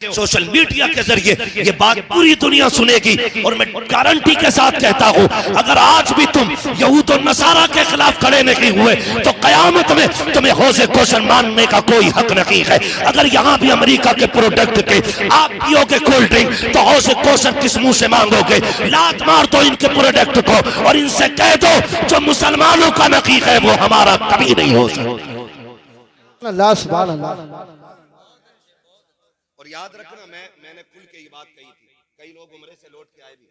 Social media के जरिए ये बात पूरी दुनिया सुनेगी और मैं गारंटी के साथ कहता हूं, अगर आज भी तुम यहूद और नसारा के खिलाफ खड़े नहीं हुए तो कयामत में तुम्हें हौज़े कौसर मानने का कोई हक नहीं है। अगर यहां भी अमेरिका के प्रोडक्ट के आप पियोगे कोल्ड ड्रिंक तो हौज़े कौसर किस मुंह से मांगोगे? लात मार दो इनके प्रोडक्ट को और इनसे कह दो जो मुसलमानों का नकीक है वो हमारा कभी नहीं हो सकता। और याद रखना, मैंने खुल के ये बात कही थी, कई लोग उम्रे से लौट के आए भी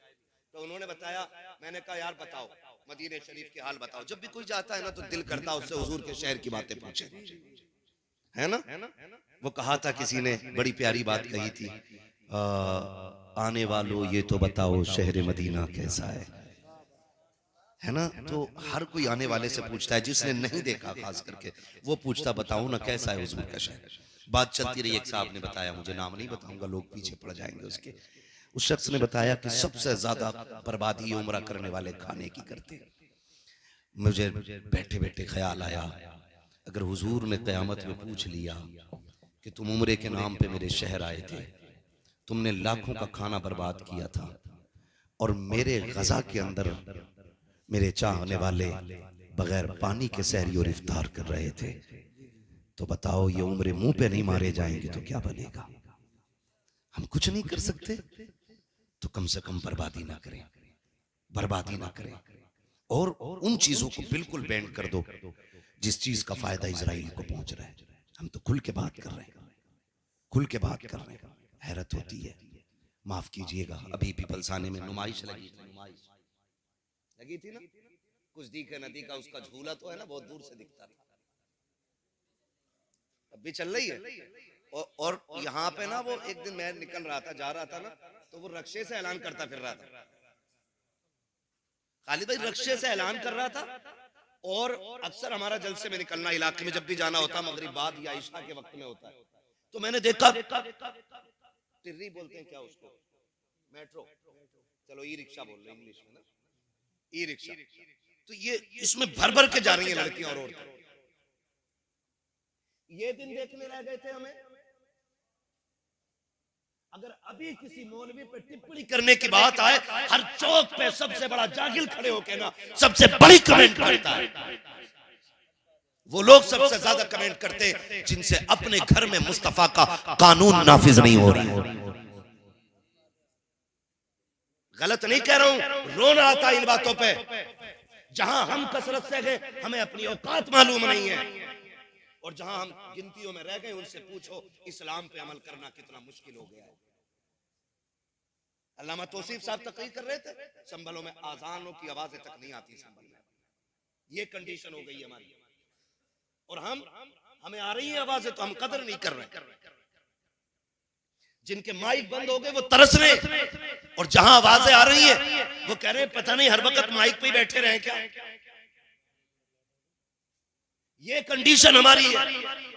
तो उन्होंने बताया, मैंने कहा यार बताओ मदीने शरीफ के हाल बताओ। जब भी कोई जाता है ना तो दिल करता है उससे हुजूर के शहर की बातें पूछे, है ना। वो कहा था किसी ने, बड़ी प्यारी बात कही थी, आने वालों ये तो बताओ शहर मदीना कैसा है ना। तो हर कोई आने वाले से पूछता है, जिसने नहीं देखा खास करके वो पूछता बताओ ना कैसा है हुजूर का शहर। बात चलती रही, एक साहब ने बताया, मुझे नाम नहीं बताऊंगा लोग पीछे पड़ जाएंगे उसके, उस शख्स ने बताया कि सबसे ज्यादा बर्बादी उम्रा करने वाले खाने की करते। मुझे बैठे बैठे ख्याल आया, अगर हुजूर ने क़यामत में पूछ लिया कि तुम उम्रे के नाम पे मेरे शहर आए थे, तुमने लाखों का खाना बर्बाद किया था और मेरे गजा के अंदर मेरे चाहने वाले बगैर पानी के सहरी और इफ्तार कर रहे थे, तो बताओ ये उम्र मुंह पे नहीं मारे जाएंगे तो क्या बनेगा? हम कुछ नहीं कर सकते तो कम से कम बर्बादी ना करें, बर्बादी ना करें और उन चीजों को बिल्कुल बैंड कर दो जिस चीज का फायदा इजराइल को पहुंच रहा है। हम तो खुल के बात कर रहे हैं, खुल के बात कर रहे हैं। हैरत होती है, माफ कीजिएगा, अभी पीपलसाने में नुमाइश लगी थी ना, कुछ दिखे नदी का उसका झूला तो है ना, बहुत दूर से दिखता था, अब भी चल रही है। और यहाँ पे ना वो एक दिन मैं निकल रहा था, जा रहा था ना, तो वो रक्शे से ऐलान करता फिर रहा था, खालिद भाई रक्शे से ऐलान कर रहा था। और अक्सर हमारा जलसे में निकलना इलाके में जब भी जाना होता मगरिब बाद या इशा के वक्त में होता है, तो मैंने देखा टिर्री बोलते हैं क्या उसको, मेट्रो, चलो ई रिक्शा बोल रहे इंग्लिश में ना, ई रिक्शा, तो ये इसमें भर भर के जा रही है लड़कियां और औरतें। ये दिन देखने रह गए थे हमें। अगर अभी किसी मौलवी पे टिप्पणी करने की बात आए, हर चौक पे सबसे बड़ा जागिल खड़े होके ना सबसे बड़ी कमेंट करता है। वो लोग सबसे ज्यादा कमेंट करते जिनसे अपने घर में मुस्तफा का कानून नाफिज नहीं हो रहा है। गलत नहीं कह रहा हूं, रो रहा था इन बातों पे। जहां हम कसरत से गए, हमें अपनी औकात मालूम नहीं है, और जहां हम गिनतियों में रह गए उनसे पूछो इस्लाम पे अमल करना कितना मुश्किल हो गया है। अल्लामा तौसीफ साहब तकरीर कर रहे थे, संभलों में आजानों की आवाजें तक नहीं आती संभल में, ये कंडीशन हो गई हमारी। और हमें आ रही है आवाजें तो हम कदर नहीं कर रहे। जिनके माइक बंद हो गए वो तरस रहे, और जहां आवाजें आ रही है वो कह रहे हैं पता नहीं हर वक्त माइक पे बैठे रहे क्या। ये कंडीशन हमारी है।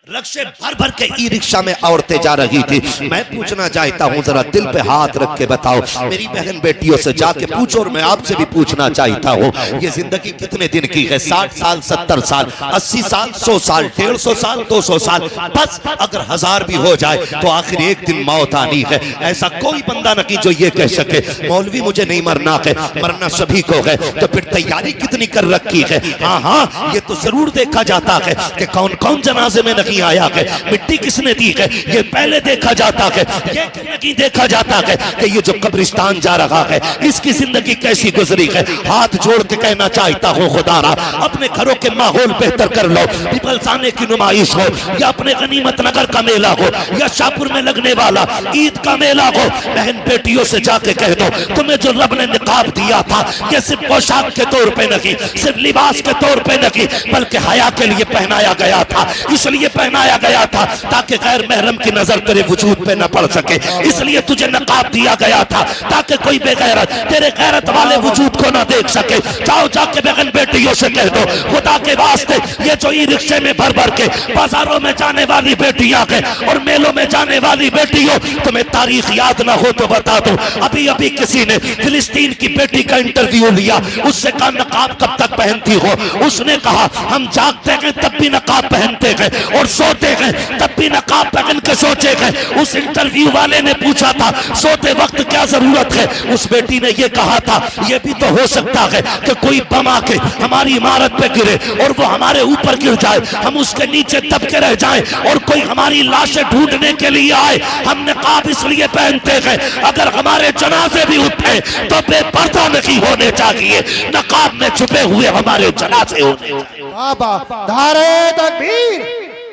रक्शे भर भर के ई रिक्शा में औरतें जा रही थी। मैं पूछना चाहता हूँ, जरा दिल पे हाथ रख के बताओ, मेरी बहन बेटियों से जाके पूछो, और मैं आपसे भी पूछना चाहता हूँ, ये जिंदगी कितने दिन की है? 60 साल, 70 साल, 80 साल, 100 साल, 150 साल, 200 साल, बस अगर 1000 भी हो जाए तो आखिर एक दिन मौत आनी है। ऐसा कोई बंदा नहीं जो ये कह सके मौलवी मुझे नहीं मरना है, मरना सभी को है। तो फिर तैयारी कितनी कर रखी है? हाँ, ये तो जरूर देखा जाता है कि कौन कौन जनाजे में नहीं आया है, मिट्टी किसने दी है, ये पहले देखा जाता है। ये नहीं देखा जाता है कि ये जो कब्रिस्तान जा रहा है इसकी जिंदगी कैसी गुजरी है। हाथ जोड़ के कहना चाहता हूँ, खुदारा अपने घरों के माहौल बेहतर कर लो। पीपलसाने की नुमाइश हो, या अपने गनीमत नगर का मेला हो, या शाहपुर में लगने वाला ईद का मेला हो, बहन बेटियों से जाके कह दो तुम्हें जो रब ने निकाब दिया था ये सिर्फ पोशाक के तौर पे नहीं, सिर्फ लिबास के तौर पे नहीं, बल्कि हया के लिए पहनाया गया था। इसलिए पहनाया गया था ताकि गैर महरम की नजर तेरे वजूद पे न पड़ सके। इसलिए तुझे नकाब दिया गया था ताकि कोई बेगैरत तेरे गैरत वाले वजूद को न देख सके। जाओ जाके बहन बेटियों से कह दो खुदा के वास्ते ये जो ई रिक्शे में भर भर के बाजारों में जाने वाली बेटियां हैं और मेलों में जाने वाली बेटियों, तुम्हें तारीख याद ना हो तो बता दो, अभी अभी किसी ने फिलिस्तीन की बेटी का इंटरव्यू लिया, उससे कहा नकाब कब तक पहनती हो? उसने कहा हम जागते हैं तब भी नकाब पहनते हैं और सोते हैं तब भी नकाब पहन के सोचे हैं। उस इंटरव्यू वाले ने पूछा था सोते वक्त क्या जरूरत है, उस बेटी ने ये कहा था ये भी तो हो सकता है कि कोई बम आके हमारी इमारत पे गिरे और वो हमारे ऊपर गिर जाए, हम उसके नीचे दब के रह जाएं और कोई हमारी लाशें ढूंढने के लिए आए। हम नकाब इसलिए पहनते हैं अगर हमारे जनाजे भी उठे तो बेपर्दा नहीं होने चाहिए, नकाब में छुपे हुए हमारे जनाजे होने चाहिए। बाबा धारे तकबीर,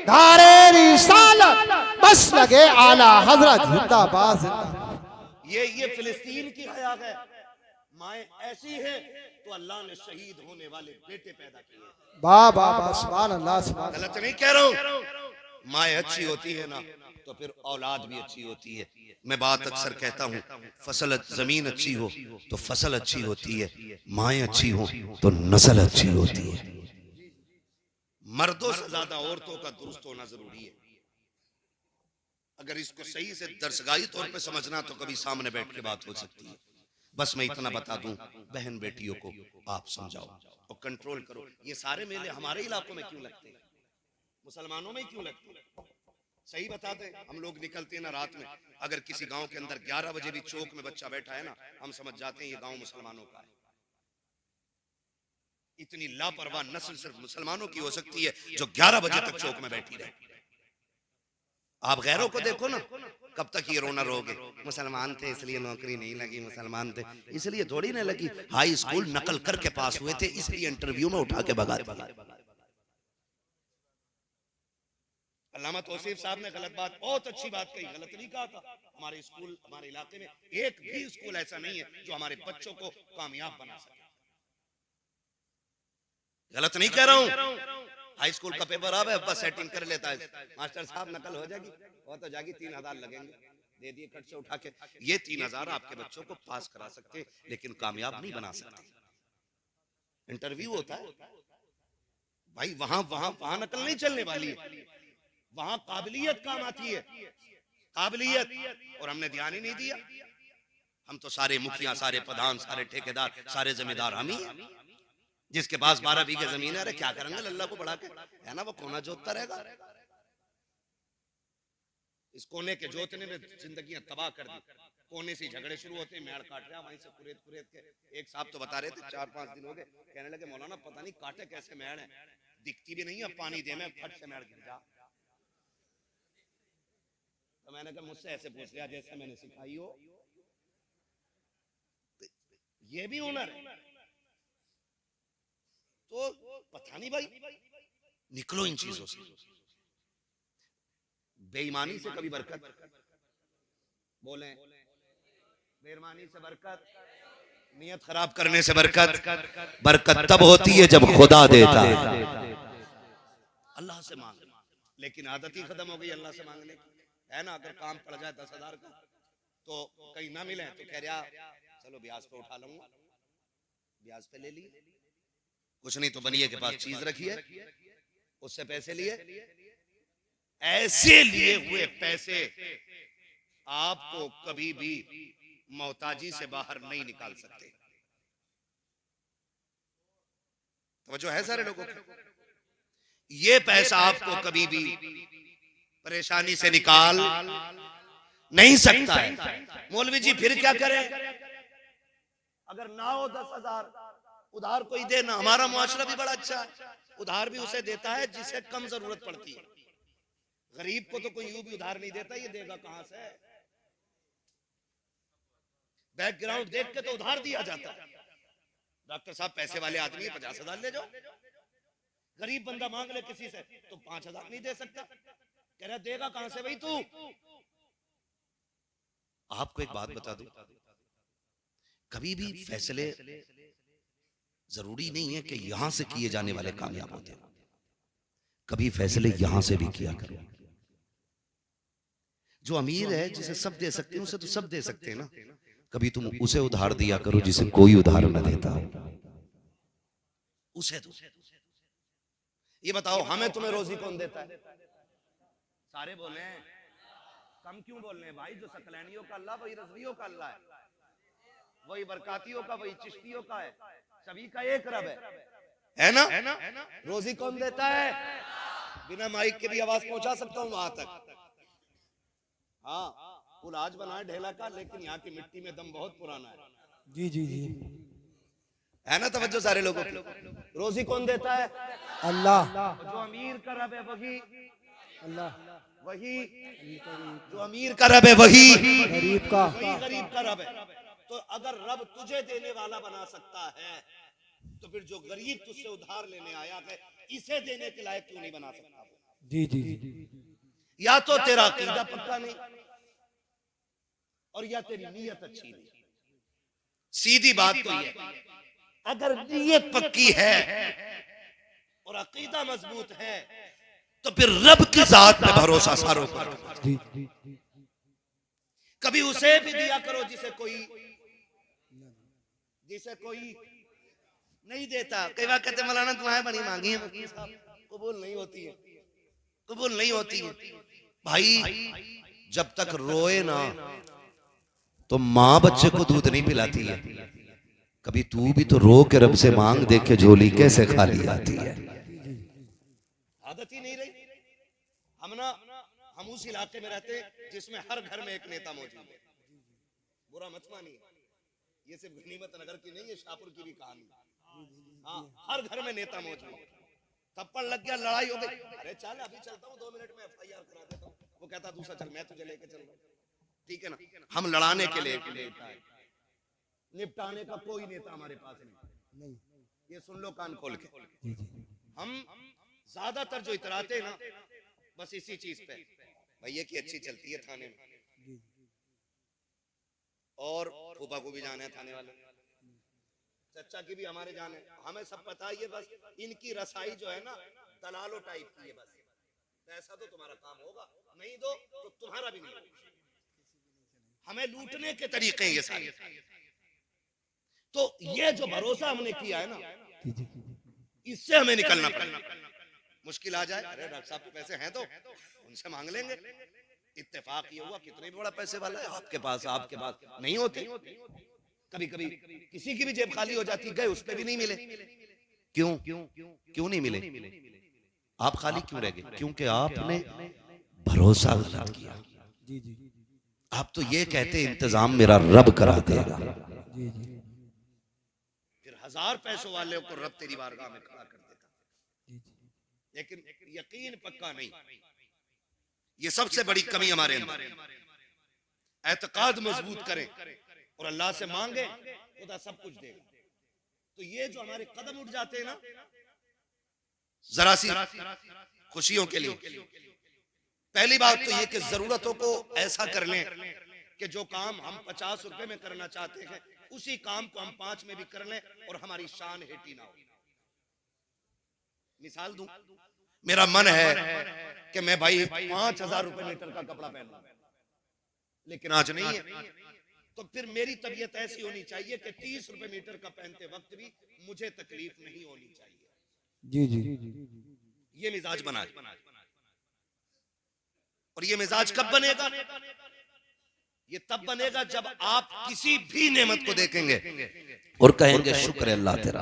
धारे रिसालत, बस लगे आला हजरत जिंदाबाद जिंदाबाद। ये फिलिस्तीन की हया है। माए ऐसी है तो अल्लाह ने शहीद होने वाले बेटे पैदा किए। बाबा सुभान अल्लाह सुभान। गलत नहीं कह रहा हूं। माए अच्छी होती है ना तो फिर औलाद भी अच्छी होती है। मैं बात अक्सर कहता हूँ, फसल जमीन अच्छी हो तो फसल अच्छी होती है, माए अच्छी हो तो नस्ल अच्छी होती है। मर्दों से ज्यादा औरतों का दुरुस्त होना जरूरी है। अगर इसको सही से दरसगाही तौर पे समझना तो कभी सामने बैठ के बात हो सकती है। बस मैं इतना बता दूं, बहन बेटियों को आप समझाओ और कंट्रोल करो। ये सारे मेले हमारे इलाकों में क्यों लगते हैं, मुसलमानों में क्यों लगते हैं? सही बताते हैं। हम लोग निकलते हैं ना रात में, अगर किसी गांव के अंदर 11 बजे भी चौक में बच्चा बैठा है ना, हम समझ जाते हैं ये गांव मुसलमानों का है। इतनी लापरवाह नस्ल सिर्फ मुसलमानों की हो सकती है जो 11 बजे तक चौक में बैठी रहे। आप गैरों को देखो ना, कब तक ये रोना रोगे, मुसलमान थे इसलिए नौकरी नहीं लगी, मुसलमान थे इसलिए थोड़ी नहीं लगी। हाई स्कूल नकल करके पास हुए थे इसलिए इंटरव्यू में उठा के भगा। अल्लामा तौसीफ साहब ने गलत बात, बहुत अच्छी बात कही, गलत नहीं कहा था। हमारे स्कूल, हमारे इलाके में एक भी स्कूल ऐसा नहीं है जो हमारे बच्चों को कामयाब बना सके। गलत नहीं कह रहा हूं। हाई स्कूल का पेपर अब है, बस सेटिंग कर लेता है मास्टर साहब, नकल हो जाएगी और तो जाएगी, 3000 लगेंगे, दे दिए कट से उठा के। ये 3000 आपके बच्चों को पास करा सकते लेकिन कामयाब नहीं बना सकते। इंटरव्यू होता है भाई, वहां वहां वहां नकल नहीं चलने वाली है, वहां काबिलियत काम आती है, काबिलियत। और हमने ध्यान ही नहीं दिया। हम तो सारे मुखिया, सारे प्रधान, सारे ठेकेदार, सारे जमींदार हम ही हैं। जिसके पास 12 बीघे जमीन है, अरे क्या करेंगे लल्ला को बढ़ा के, है ना, वो कोना जोतता रहेगा। इस कोने के जोतने में जिंदगियां तबाह कर दी। कोने से झगड़े शुरू होते हैं, मेड़ काट रहा, वहीं से कुरेद कुरेद के। एक साहब तो बता रहे थे 4-5 दिन हो गए, कहने लगे मौलाना पता नहीं काटे कैसे मेड़ है, दिखती भी नहीं है, पानी दे में फट से मेड़ गिर जा। तो मैंने कहा मुझसे ऐसे पूछ लिया जैसे मैंने सिखाई हो। ये भी हुनर है। तो पता नहीं भाई, निकलो इन चीजों से। बेईमानी से कभी बरकत, बोले बेईमानी से बरकत, नियत खराब करने से बरकत। बरकत तब होती है जब खुदा देता है। अल्लाह से मांग, लेकिन आदत ही खत्म हो गई अल्लाह से मांगने की, है ना। अगर काम पड़ जाए 10,000 का तो कहीं ना मिले तो कह रहा चलो ब्याज पे उठा लूंगा, ब्याज पे ले लिए। कुछ नहीं तो बनिए के पास चीज रखी है, उससे पैसे लिए। ऐसे लिए हुए पैसे आपको कभी भी मोहताजी से बाहर नहीं निकाल सकते। तो जो है सारे लोगों को, ये पैसा आपको कभी भी परेशानी से निकाल नहीं सकता है। मौलवी जी फिर क्या करें? अगर ना हो 10,000 उधार कोई दे ना। हमारा मुआशरा भी बड़ा अच्छा है, उधार भी उसे देता है जिसे कम जरूरत पड़ती है। गरीब को तो कोई यूं भी उधार नहीं देता, ये देगा कहां से? बैकग्राउंड देख के तो उधार दिया जाता है। डॉक्टर साहब पैसे वाले आदमी 50,000 ले जाओ, गरीब बंदा मांग ले किसी से तो 5,000 नहीं दे सकता, कह रहा देगा कहां से भाई तू? आपको एक बात बता दूं, कभी भी फैसले जरूरी नहीं है कि यहां से किए जाने वाले कामयाब होते हैं। कभी फैसले यहां से भी किया करो। जो अमीर है जिसे सब दे सकते हैं उसे तो सब दे सकते हैं ना। कभी तुम उसे उधार दिया करो जिसे कोई उधार न देता हो, उसे दो। ये बताओ हमें तुम्हें रोजी कौन देता है? सारे बोले, कम क्यों बोल रहे हैं भाई? जो सकलैनियों का अल्लाह वही रज़वियों का अल्लाह है, वही बरकातियों का, वही चिश्तियों का है, सभी का एक रब है ना? रोजी कौन देता है? बिना माइक के भी आवाज पहुंचा सकता हूं वहां तक। हाँ, पुल आज बना है ढेला का, लेकिन यहाँ की मिट्टी में दम बहुत पुराना है। जी जी जी। है ना तवज्जो सारे लोगों की? रोजी कौन देता है? अल्लाह। जो अमीर का रब है वही, अल्लाह। वही जो अमीर का रब है वही गरीब का। वही गरीब का रब है। तो अगर रब तुझे देने वाला बना सकता है, तो फिर जो गरीब तुझसे उधार लेने आया है, इसे देने के लायक क्यों नहीं बना सकता वो? जी जी जी। या तो तेरा अकीदा पक्का नहीं, और या तेरी नीयत अच्छी नहीं। सीधी बात तो ये है, अगर नीयत पक्की है और अकीदा मजबूत है, तो फिर रब की जात पे भरोसा सारों को रखना चाहिए। जी जी जी। कभी उसे भी दिया करो जिसे कोई नहीं देता। कई बार कहते मौलाना दुआएं बड़ी मांगी है, मुफ्ती साहब, कबूल नहीं होती है, कबूल नहीं होती है। भाई जब तक रोए ना तो माँ बच्चे को दूध नहीं पिलाती है। कभी तू भी तो रो के रब से मांग, देख के झोली कैसे खाली आती है। आदत ही नहीं रही। हम उस इलाके में रहते हैं जिसमें हर घर में एक नेता मौजूद है। बुरा मत मानिए, ये सिर्फ गनीमत नगर की नहीं है, शाहपुर की भी कहानी। हाँ, हर घर में नेता मौजूद है। थप्पड़ लग गया, लड़ाई हो गई, अरे चल अभी चलता हूँ, 2 मिनट में FIR करा देता हूँ। वो कहता दूसरा चल, मैं तुझे लेके चल रहा हूँ। ठीक है ना? हम लड़ाने के लिए नेता है, निपटाने का कोई नेता हमारे पास नहीं। ये सुन लो कान खोल के। हम ज्यादातर जो इतराते हैं ना, बस इसी चीज पे, भैया की अच्छी चलती है थाने में, और फूफा को भी जाना है थाने वाले, चचा की भी हमारे जाने, हमें सब पता ही है। बस इनकी रसाई जो है ना, दलालो टाइप की है। बस पैसा तो तुम्हारा काम होगा, नहीं दो तो तुम्हारा भी नहीं होगा। हमें लूटने के तरीके ये सारे। तो ये जो भरोसा हमने किया है ना, इससे हमें निकलना पड़ेगा। मुश्किल आ जाए, अरे डॉक्टर साहब के पैसे हैं तो उनसे मांग लेंगे। इत्तेफाक ये हुआ, कितने बड़ा पैसे वाला है आपके पास नहीं होते। कभी कभी किसी की भी जेब खाली हो जाती, गए उस पे भी नहीं मिले। क्यों नहीं मिले? आप खाली क्यों रह गए? क्योंकि आपने भरोसा गलत किया। आप तो ये कहते इंतजाम मेरा रब करा देगा, फिर 1000 पैसों वाले को रब तेरी बारगाह में खड़ा कर देता। लेकिन यकीन पक्का नहीं। ये सबसे बड़ी कमी हमारे अंदर। एतकाद मजबूत करें और अल्लाह से मांगे, खुदा सब कुछ देगा। तो ये जो हमारे कदम उठ जाते हैं ना, जरा सी खुशियों के लिए, पहली बात तो ये कि जरूरतों को ऐसा कर लें कि जो काम हम 50 रुपए में करना चाहते हैं, उसी काम को हम 5 में भी कर लें और हमारी शान हेटी ना हो। मिसाल दूं, मेरा मन है कि मैं भाई 5000 रुपए मीटर का कपड़ा पहनूं, लेकिन आज नहीं है। तो फिर मेरी तबीयत ऐसी होनी चाहिए कि 30 रुपए मीटर का पहनते वक्त भी मुझे तकलीफ नहीं होनी चाहिए। जी जी, ये मिजाज बना। और ये मिजाज कब बनेगा? ये तब बनेगा जब आप किसी भी नेमत को देखेंगे और कहेंगे शुक्र है अल्लाह तेरा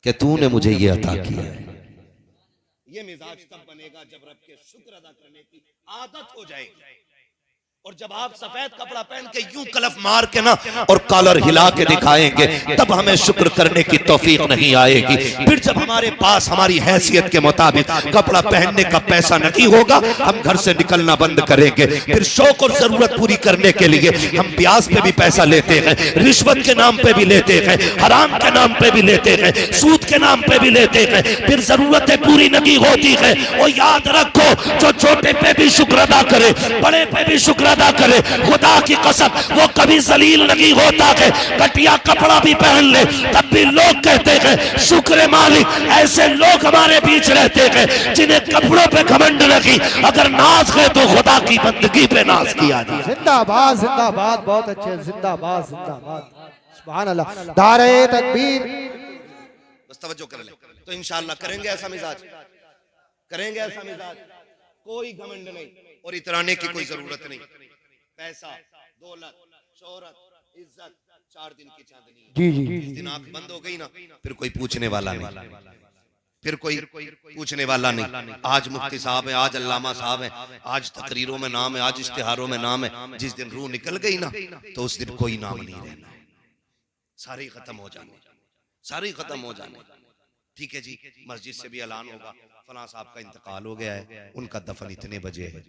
कि तूने मुझे ये अता किया है। ये मिजाज तब बनेगा जब रब के शुक्र अदा करने की आदत हो जाएगी। और जब आप सफेद कपड़ा पहन के यूं कलफ मार के ना और कॉलर हिला के दिखाएंगे, तब हमें शुक्र करने की तौफीक नहीं आएगी। फिर जब हमारे पास हमारी हैसियत के मुताबिक कपड़ा पहनने का पैसा नहीं होगा, हम घर से निकलना बंद करेंगे। फिर शौक और जरूरत पूरी करने के लिए हम ब्याज पे भी पैसा लेते हैं, रिश्वत के नाम पे भी लेते हैं, हराम के नाम पे भी लेते हैं, सूद के नाम पे भी लेते हैं। फिर जरूरतें पूरी नहीं होती है। और याद रखो, जो छोटे पे भी शुक्र अदा करे, बड़े पे भी शुक्र अदा करे, खुदा की कसम वो कभी जलील नहीं होता है। घटिया कपड़ा भी पहन ले तब भी लोग कहते हैं शुक्र मालिक। ऐसे लोग हमारे बीच रहते हैं जिन्हें कपड़ों पे घमंड नहीं, अगर नाज है तो खुदा की बंदगी पे नाज किया जाए। जिंदाबाद जिंदाबाद, बहुत अच्छे, जिंदाबाद जिंदाबाद, सुभान अल्लाह, नारे तकबीर। बस तवज्जो कर ले तो इंशाअल्लाह करेंगे ऐसा मिजाज, करेंगे ऐसा मिजाज। कोई घमंड नहीं और इतराने की कोई जरूरत नहीं। पैसा, दौलत, शोहरत, इज्जत 4 दिन की चांदनी। जी जी, जिस दिन आंख बंद हो गई ना, फिर कोई पूछने वाला नहीं। फिर कोई पूछने वाला नहीं। आज मुफ्ती साहब है, आज अल्लामा साहब है, आज तकरीरों में नाम है, आज इश्तिहारों में नाम है। जिस दिन रूह निकल गई ना तो उस दिन कोई नाम नहीं रहना, सारे खत्म हो जाने, सारे खत्म हो जाने। ठीक है जी, मस्जिद से भी ऐलान होगा फलां साहब का इंतकाल हो गया है, उनका दफन इतने बजे है।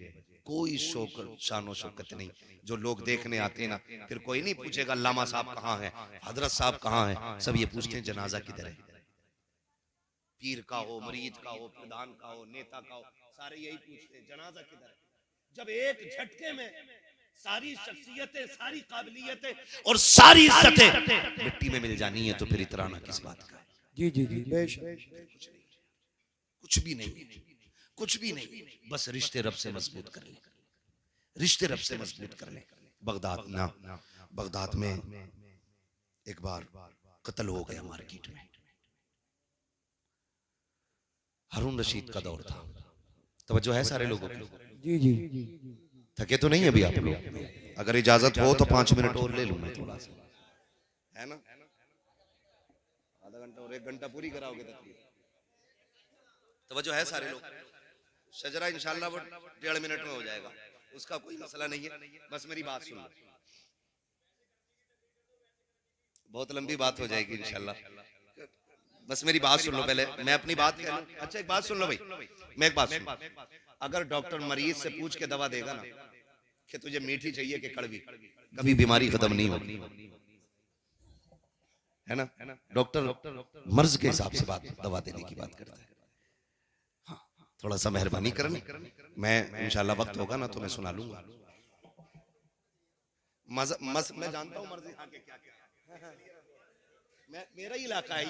कोई शौकत शानो शौकत नहीं। जो लोग देखने आते हैं ना, फिर कोई नहीं पूछेगा अल्लामा साहब कहाँ है, हजरत साहब कहाँ है। सब ये पूछते हैं जनाजा किधर है। पीर का हो, मरीद का हो, प्रधान का हो, नेता का हो, सारे यही पूछते हैं जनाजा किधर है। जब एक झटके में सारी शख्सियतें, सारी काबिलियतें और सारी इज्जतें मिट्टी में मिल जानी है तो फिर इतराना किस बात का है। जी जी जी बेशक। कुछ भी नहीं, कुछ भी नहीं। बस रिश्ते रब से मजबूत कर ले, रिश्ते रब से मजबूत कर ले। बगदाद में एक बार कत्ल हो गया मार्केट में। हारून रशीद का दौर था। तवज्जो है सारे लोगों की? जी जी। थके तो नहीं अभी आप लोग? अगर इजाजत हो तो 5 मिनट और ले लूं मैं थोड़ा सा, है ना? आधा घंटा और 1 घंटा पूरी कराओगे तकरीर। तवज्जो है सारे लोग? शजरा इंशाल्लाह वो 1.5 मिनट में हो जाएगा, उसका कोई मसला नहीं है। बस मेरी बात सुन लो, बहुत लंबी बात हो जाएगी इंशाल्लाह। बस मेरी बात सुन लो पहले, मैं अपनी बात कह लूं। अच्छा एक बात सुन लो भाई, मैं एक बात सुन। अगर डॉक्टर मरीज से पूछ के दवा देगा ना कि तुझे मीठी चाहिए कि कड़वी, कभी बीमारी खत्म नहीं होगी, है ना? डॉक्टर मर्ज के हिसाब से दवा देने की बात करता है। हाँ, थोड़ा सा मेहरबानी करना। मैं इंशाल्लाह वक्त होगा ना तो मैं सुना लूंगा। मैं जानता हूँ मर्ज यहाँ के क्या क्या, मेरा ही इलाका है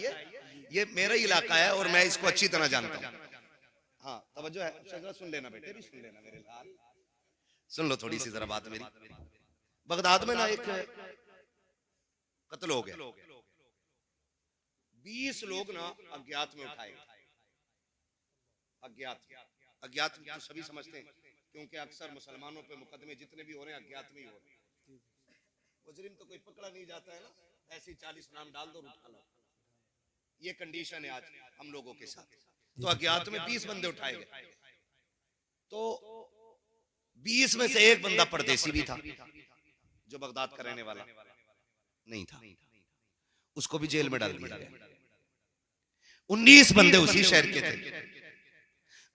ये मेरा ही इलाका है और मैं इसको अच्छी तरह जानता हूँ। हाँ तवज्जो है, शजरा सुन लेना बेटे, भी सुन लेना मेरे लाल, सुन लो थोड़ी सी जरा बात मेरी। बगदाद में ना एक कत्ल हो गया, 20 लोग ना अज्ञात में उठाए गए। अज्ञात तो सभी समझते हैं क्योंकि अक्सर मुसलमानों पे मुकदमे जितने भी हो रहे हैं अज्ञात में ही हो रहे हैं। मुजरिम तो कोई पकड़ा नहीं जाता है ना, ऐसी 40 नाम डाल दो उठा लो। ये कंडीशन है आज हम लोगों के साथ। तो अज्ञात में 20 बंदे उठाए गए, तो 20 में से एक बंदा परदेसी भी था जो बगदाद का रहने वाला नहीं था, उसको भी जेल में डाल दिया गया। 19 बंदे उसी शहर के थे।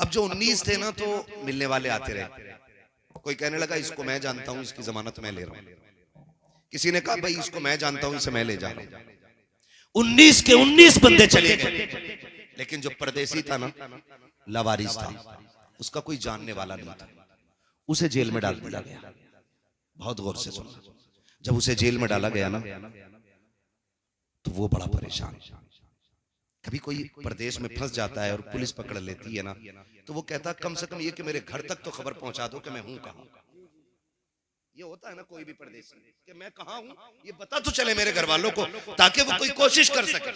अब जो 19 थे ना तो मिलने वाले आते रहे। कोई कहने लगा इसको मैं जानता हूं, इसकी जमानत मैं ले रहा हूं। किसी ने कहा भाई इसको मैं जानता हूं, इसे मैं ले जा रहा हूं। 19 के 19 बंदे चले गए, लेकिन जो परदेसी था ना, लावारिस था, उसका कोई जानने वाला नहीं था, उसे जेल में डाल दिया गया। बहुत गौर से सुनना, जब उसे जेल में डाला गया ना तो वो बड़ा परेशान। कभी कोई प्रदेश में फंस जाता है और पुलिस पकड़ लेती है ना, तो वो कहता कम से कम ये कि मेरे घर तक तो खबर पहुंचा दो कि मैं हूं कहां। ये होता है ना कोई भी प्रदेशी कि मैं कहां हूं ये बता तो चले मेरे घर वालों को, ताकि वो कोई कोशिश कर सके।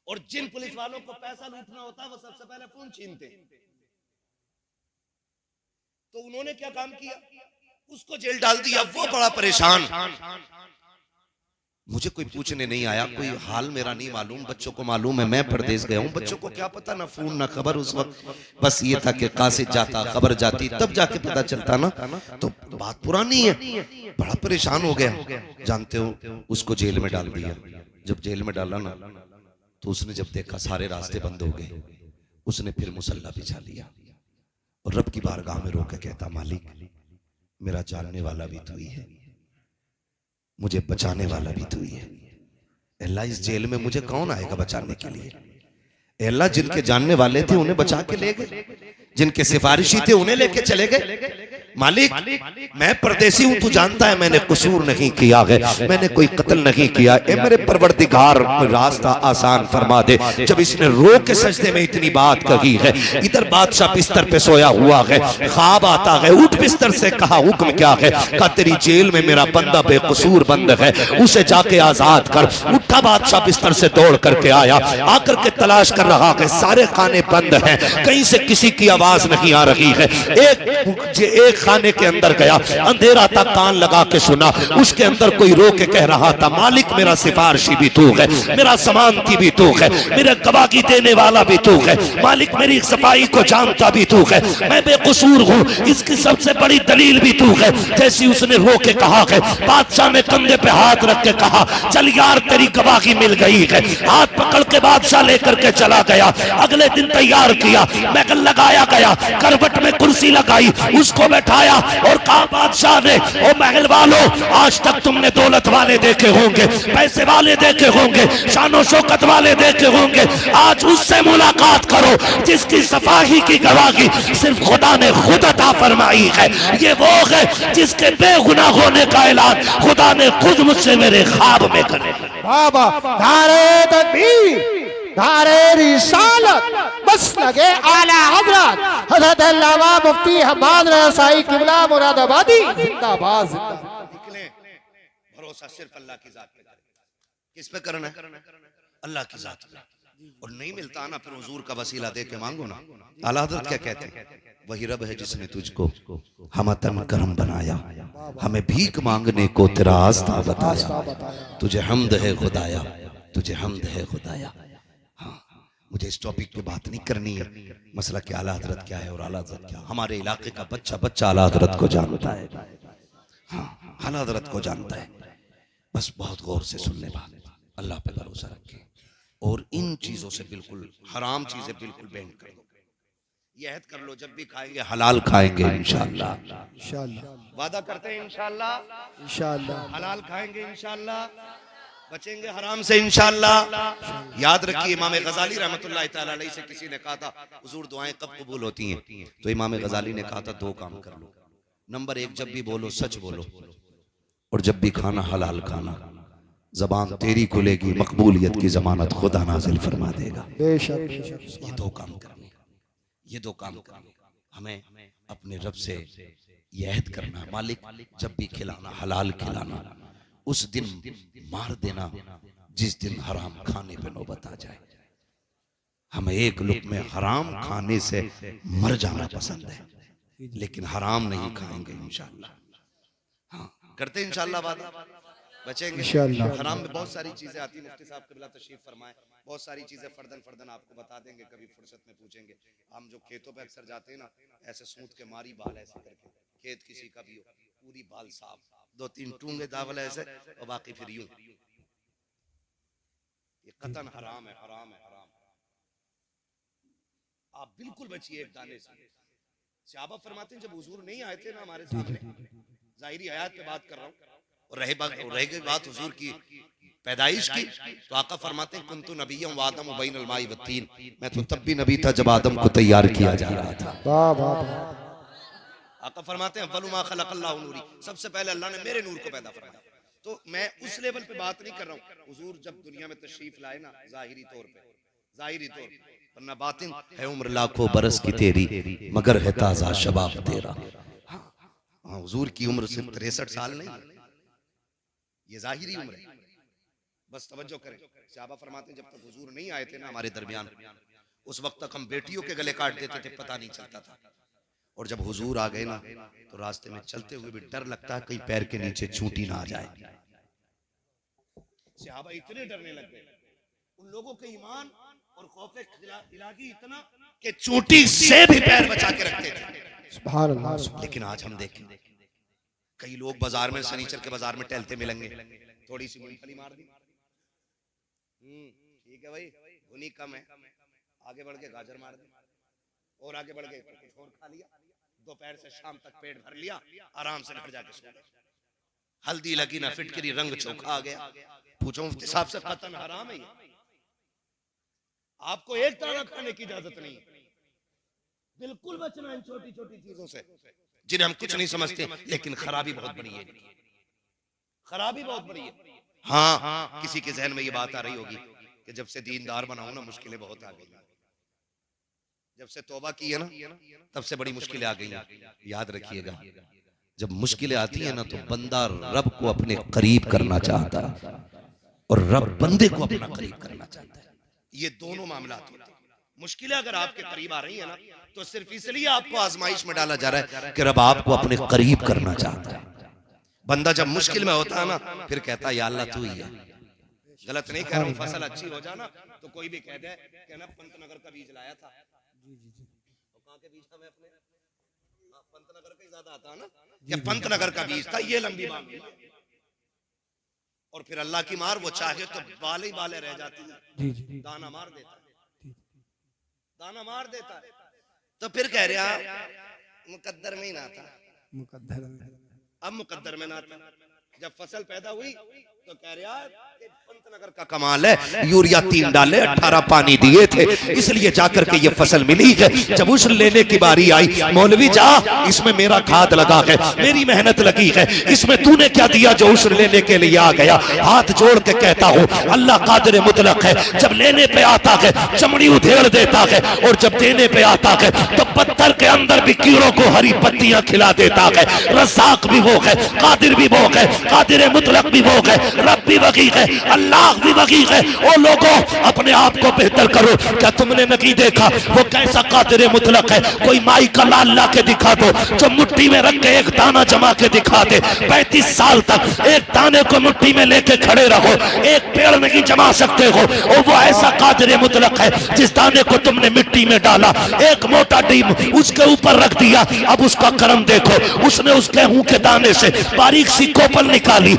और जिन पुलिस वालों को पैसा लूटना होता है वो सबसे पहले फोन छीनते। तो उन्होंने क्या काम किया, उसको जेल डाल दिया। वो बड़ा परेशान, मुझे कोई पूछने नहीं आया, कोई हाल मेरा नहीं मालूम, बच्चों को मालूम है मैं परदेश गया हूं, बच्चों को क्या पता, ना फोन ना खबर उस वक्त। बस ये था कि कासिद जाता खबर जाती, तब जाके पता चलता ना, तो बात पुरानी है। बड़ा परेशान हो गया। जानते हो उसको जेल में डाल दिया। जब जेल में डाला ना तो उसने जब देखा सारे रास्ते बंद हो गए, उसने फिर मुसल्ला बिछा लिया और रब की बारगाह में रोके कहता मालिक मेरा जानने वाला भी तू ही है, मुझे बचाने वाला भी तू ही है। अल्लाह इस जेल में मुझे कौन आएगा बचाने के लिए? अल्लाह जिनके जानने वाले थे उन्हें बचा के ले गए, जिनके सिफारिशी थे उन्हें लेके चले गए। मालिक मैं परदेसी हूं, तू जानता है मैंने कसूर नहीं किया है, मैंने कोई कत्ल नहीं किया। ए मेरे परवरदिगार रास्ता आसान फरमा दे। जब इसने रो के सजदे में इतनी बात कही है, इधर बादशाह बिस्तर पे सोया हुआ है, ख्वाब आता है, उठ बिस्तर से, कहा हुक्म क्या है? कहा तेरी जेल में मेरा बंदा बेकसूर बंद है, उसे जाके आजाद कर। उठा बादशाह बिस्तर से दौड़ करके आया, आकर के तलाश कर रहा है, सारे खाने बंद हैं, कहीं से किसी की आवाज नहीं आ रही है। एक खाने के अंदर गया, अंधेरा था, कान लगा के सुना, उसके अंदर कोई रो के कह रहा था, मालिक मेरा सिफारशी भी तू है, मेरा जमानती भी तू है, मेरे गवाही देने वाला भी तू है, मालिक मेरी सफाई को जानता भी तू है, मैं बेकसूर हूँ, इसकी सबसे बड़ी दलील भी तू है। जैसी उसने रो के कहा है, बादशाह ने कंधे पे हाथ रख के कहा, चल यार तेरी गवाही मिल गई है। हाथ पकड़ के बादशाह लेकर के चला गया। अगले दिन तैयार किया, महल लगाया गया, करवट में कुर्सी लगाई, उसको बैठाया और कहा, बादशाह ने, ओ महल वालों, आज तक तुमने दौलत वाले देखे होंगे, पैसे वाले देखे होंगे, शानो शौकत वाले देखे होंगे, आज उससे मुलाकात करो जिसकी सफाई की गवाही सिर्फ खुदा ने खुद अता फरमाई है। ये वो है जिसके बेगुनाह होने का ऐलान खुदा ने खुद मुझसे मेरे ख्वाब में करे। बाबा धारे तकबीर, धारे रिसालत, बस लगे आला हजरत हजरत अल्लामा मुफ्ती हम्माद रसाई किबला मुरादाबादी जिंदाबाद जिंदाबाद। निकले, भरोसा सिर्फ अल्लाह की जात पे करें। किस पे करना है? अल्लाह की जात पे। और नहीं मिलता ना, फिर हुजूर का वसीला दे के मांगो ना। आला हज़रत क्या कहते हैं? वही रब है जिसने तुझको हमतन करम बनाया, हमें भीख मांगने को तेरा आस्था बताया, तुझे हम्द है खुदाया, तुझे हम्द है खुदाया। हाँ, मुझे इस टॉपिक पे बात नहीं करनी है, मसला क्या आला हज़रत क्या है और आला हज़रत क्या। हमारे इलाके का बच्चा बच्चा आला हज़रत को जानता है, हाँ, आला हज़रत को जानता है। बस बहुत गौर से सुन ले बात, अल्लाह पे भरोसा रखे और इन चीजों से बिल्कुल, हराम चीजें बिल्कुल बैन कर दो। ये अहद कर लो, जब भी खाएंगे हलाल खाएंगे इंशाअल्लाह। इंशाअल्लाह वादा करते हैं इंशाअल्लाह, इंशाअल्लाह हलाल खाएंगे इंशाअल्लाह, बचेंगे हराम से इंशाअल्लाह। याद रखिए, इमाम गजाली रहमतुल्लाह तआला अलैहि से किसी ने कहा था, हुजूर दुआएं कब कबूल होती हैं? तो इमाम गजाली ने कहा था, दो काम कर लो। नंबर एक, जब भी बोलो सच बोलो, और जब भी खाना हलाल खाना। जबान तेरी खुलेगी, मकबूलियत की जमानत खुदा नाजिल फरमा देगा। बेशक बेशक। ये दो काम करने, ये दो काम करने, हमें अपने रब से ये अहद करना, मालिक जब भी खिलाना हलाल खिलाना, उस दिन मार देना जिस दिन हराम खाने पे नौबत आ जाए। हमें एक लुक़्मे हराम खाने से मर जाना पसंद है, लेकिन हराम नहीं खाएंगे इंशाअल्लाह। हाँ, करते इंशाअल्लाह वादा, बचेंगे इंशाअल्लाह। हराम में बहुत सारी चीजें आती हैं। मुफ्ती साहब क़िबला तशरीफ फरमाएं, बहुत सारी चीजें फर्दन फर्दन आपको बता देंगे, कभी फुर्सत में पूछेंगे। हम जो खेतों पे अक्सर जाते हैं ना, ऐसे सूत के मारी बाल ऐसे करके, खेत किसी का भी हो, पूरी बाल साफ, दो तीन टूंगे दावल ऐसे और बाकी फिर यूं। ये कतन हराम है, हराम है, हराम। आप बिल्कुल बचिए एक दाने से। सहाबा फरमाते हैं, जब हुजूर नहीं आए थे ना हमारे सामने, जाहिरी हयात पे बात कर रहा हूँ, और रह गई बात हुजूर की पैदाइश की, तो आका फरमाते हैं, कुन्तु नबिय्यम व आदम बैनल माई व तीन, मैं तो तब भी नबी था जब आदम को तैयार किया जा रहा था। वाह वाह। आका फरमाते हैं, अव्वलु मा खलक़ल्लाहु नूरी, सबसे पहले अल्लाह ने मेरे नूर को पैदा फरमाया। तो मैं उस लेवल पे बात नहीं कर रहा हूँ। हुजूर जब दुनिया में तशरीफ लाए ना, जाहिरी तौर पे, जाहिरी तौर पे, वरना बातिन है उम्र लाखों बरस की तेरी, मगर है ताज़ा शबाब तेरा। हाँ, हुजूर की उम्र सिर्फ 63 साल नहीं, ये जाहिरी उम्र है। बस तवज्जो करें। सहाबा फरमाते हैं, जब तक हुजूर नहीं आए थे ना हमारे दरमियान, उस वक्त तक हम बेटियों के गले काट देते थे, पता नहीं चलता था। और जब हुजूर आ गए ना, तो रास्ते में चलते हुए भी डर लगता है कहीं पैर के नीचे चूंटी ना आ जाए। सहाबा इतने डरने लग गए, उन लोगों के ईमान और खौफे इलाही इतना कि चूंटी से भी पैर बचा के रखते थे। सुभान अल्लाह। लेकिन आज हम देखें, कई लोग बाजार में, सनीचर के बाजार में टहलते मिलेंगे, थोड़ी सी मूंगफली मार दी, ठीक है भाई, भुनी कम है, आगे बढ़ के गाजर मार दी, और आगे बढ़ के कुछ और खा लिया, दोपहर से शाम तक पेट भर लिया, आराम से घर जाके सो गए। हल्दी लगी ना फिटकरी, रंग चोखा आ गया। पूछो मुफ्ती साहब से, कतन हराम है ये। आपको एक दाना खाने की इजाजत नहीं, बिल्कुल बचना इन छोटी छोटी चीजों से जिन्हें हम कुछ नहीं समझते, लेकिन खराबी बहुत बड़ी है, खराबी बहुत बड़ी है। हाँ, किसी के जहन में ये बात आ रही होगी कि जब से दीनदार बना हूं ना, मुश्किलें बहुत आ गई। जब से तौबा की है ना, तब से बड़ी मुश्किलें आ गई। याद रखिएगा, जब मुश्किलें आती है ना, तो बंदा रब को अपने करीब करना चाहता है और रब बंदे को अपना करीब करना चाहता है। ये दोनों मामला होते हैं। मुश्किलें अगर आपके करीब आ रही है ना, तो सिर्फ इसलिए आपको आजमाइश में डाला जा रहा है कि रब आपको अपने करीब करना चाहता है। बंदा जब मुश्किल में होता है ना, फिर कहता है या अल्लाह तू ही है। गलत नहीं कह रहा हूँ, फसल अच्छी हो जाना तो कोई भी कह दे कि ना पंतनगर का बीज लाया था, कहाँ के बीज हमें अपने पंतनगर का ही ज्यादा आता है ना, कि पंतनगर का बीज था, ये लंबी बात है। और फिर अल्लाह की मार, वो चाहे तो बाले ही बाले रह जाती है, दाना मार देता है, दाना मार देता है। तो फिर कह रहा मुकद्दर में ही ना था, मुकद्दर अब मुकद्दर में ना था। जब फसल पैदा हुई तो कह रहा पंतनगर का कमाल है, यूरिया 3 डाले 18 पानी दिए थे, इसलिए जाकर के ये फसल मिली है। जब उश्र लेने की बारी आई, मौलवी जा इसमें मेरा खाद लगा है, मेरी मेहनत लगी है, इसमें तूने क्या दिया जो उश्र लेने के लिए आ गया। हाथ जोड़ के कहता हूँ अल्लाह कादिर मुतलक है, जब लेने पे आता है चमड़ी उधेड़ देता है, और जब देने पे आता है तो पत्थर के अंदर भी कीड़ों को हरी पत्तियां खिला देता है। रज़ाक भी वो है, कादिर भी वो है, कादिर मुतलक भी वो है, रब भी वही है, अल्लाह भी वही है। ओ लोगों अपने आप को बेहतर करो। क्या तुमने नहीं देखा वो कैसा कादिर मुतलक है? कोई माई का लाल ला के दिखा दो जो मुट्ठी में रख के एक दाना जमा के दिखा दे। 35 साल तक एक दाने को मुट्ठी में लेके खड़े रहो, एक पेड़ नहीं जमा सकते हो। और वो ऐसा कादिर मुतलक है जिस दाने को तुमने मिट्टी में डाला, एक मोटा डीम उसके ऊपर रख दिया, अब उसका करम देखो। उसने उस गेहूं के दाने से बारीक सी कोपल निकाली,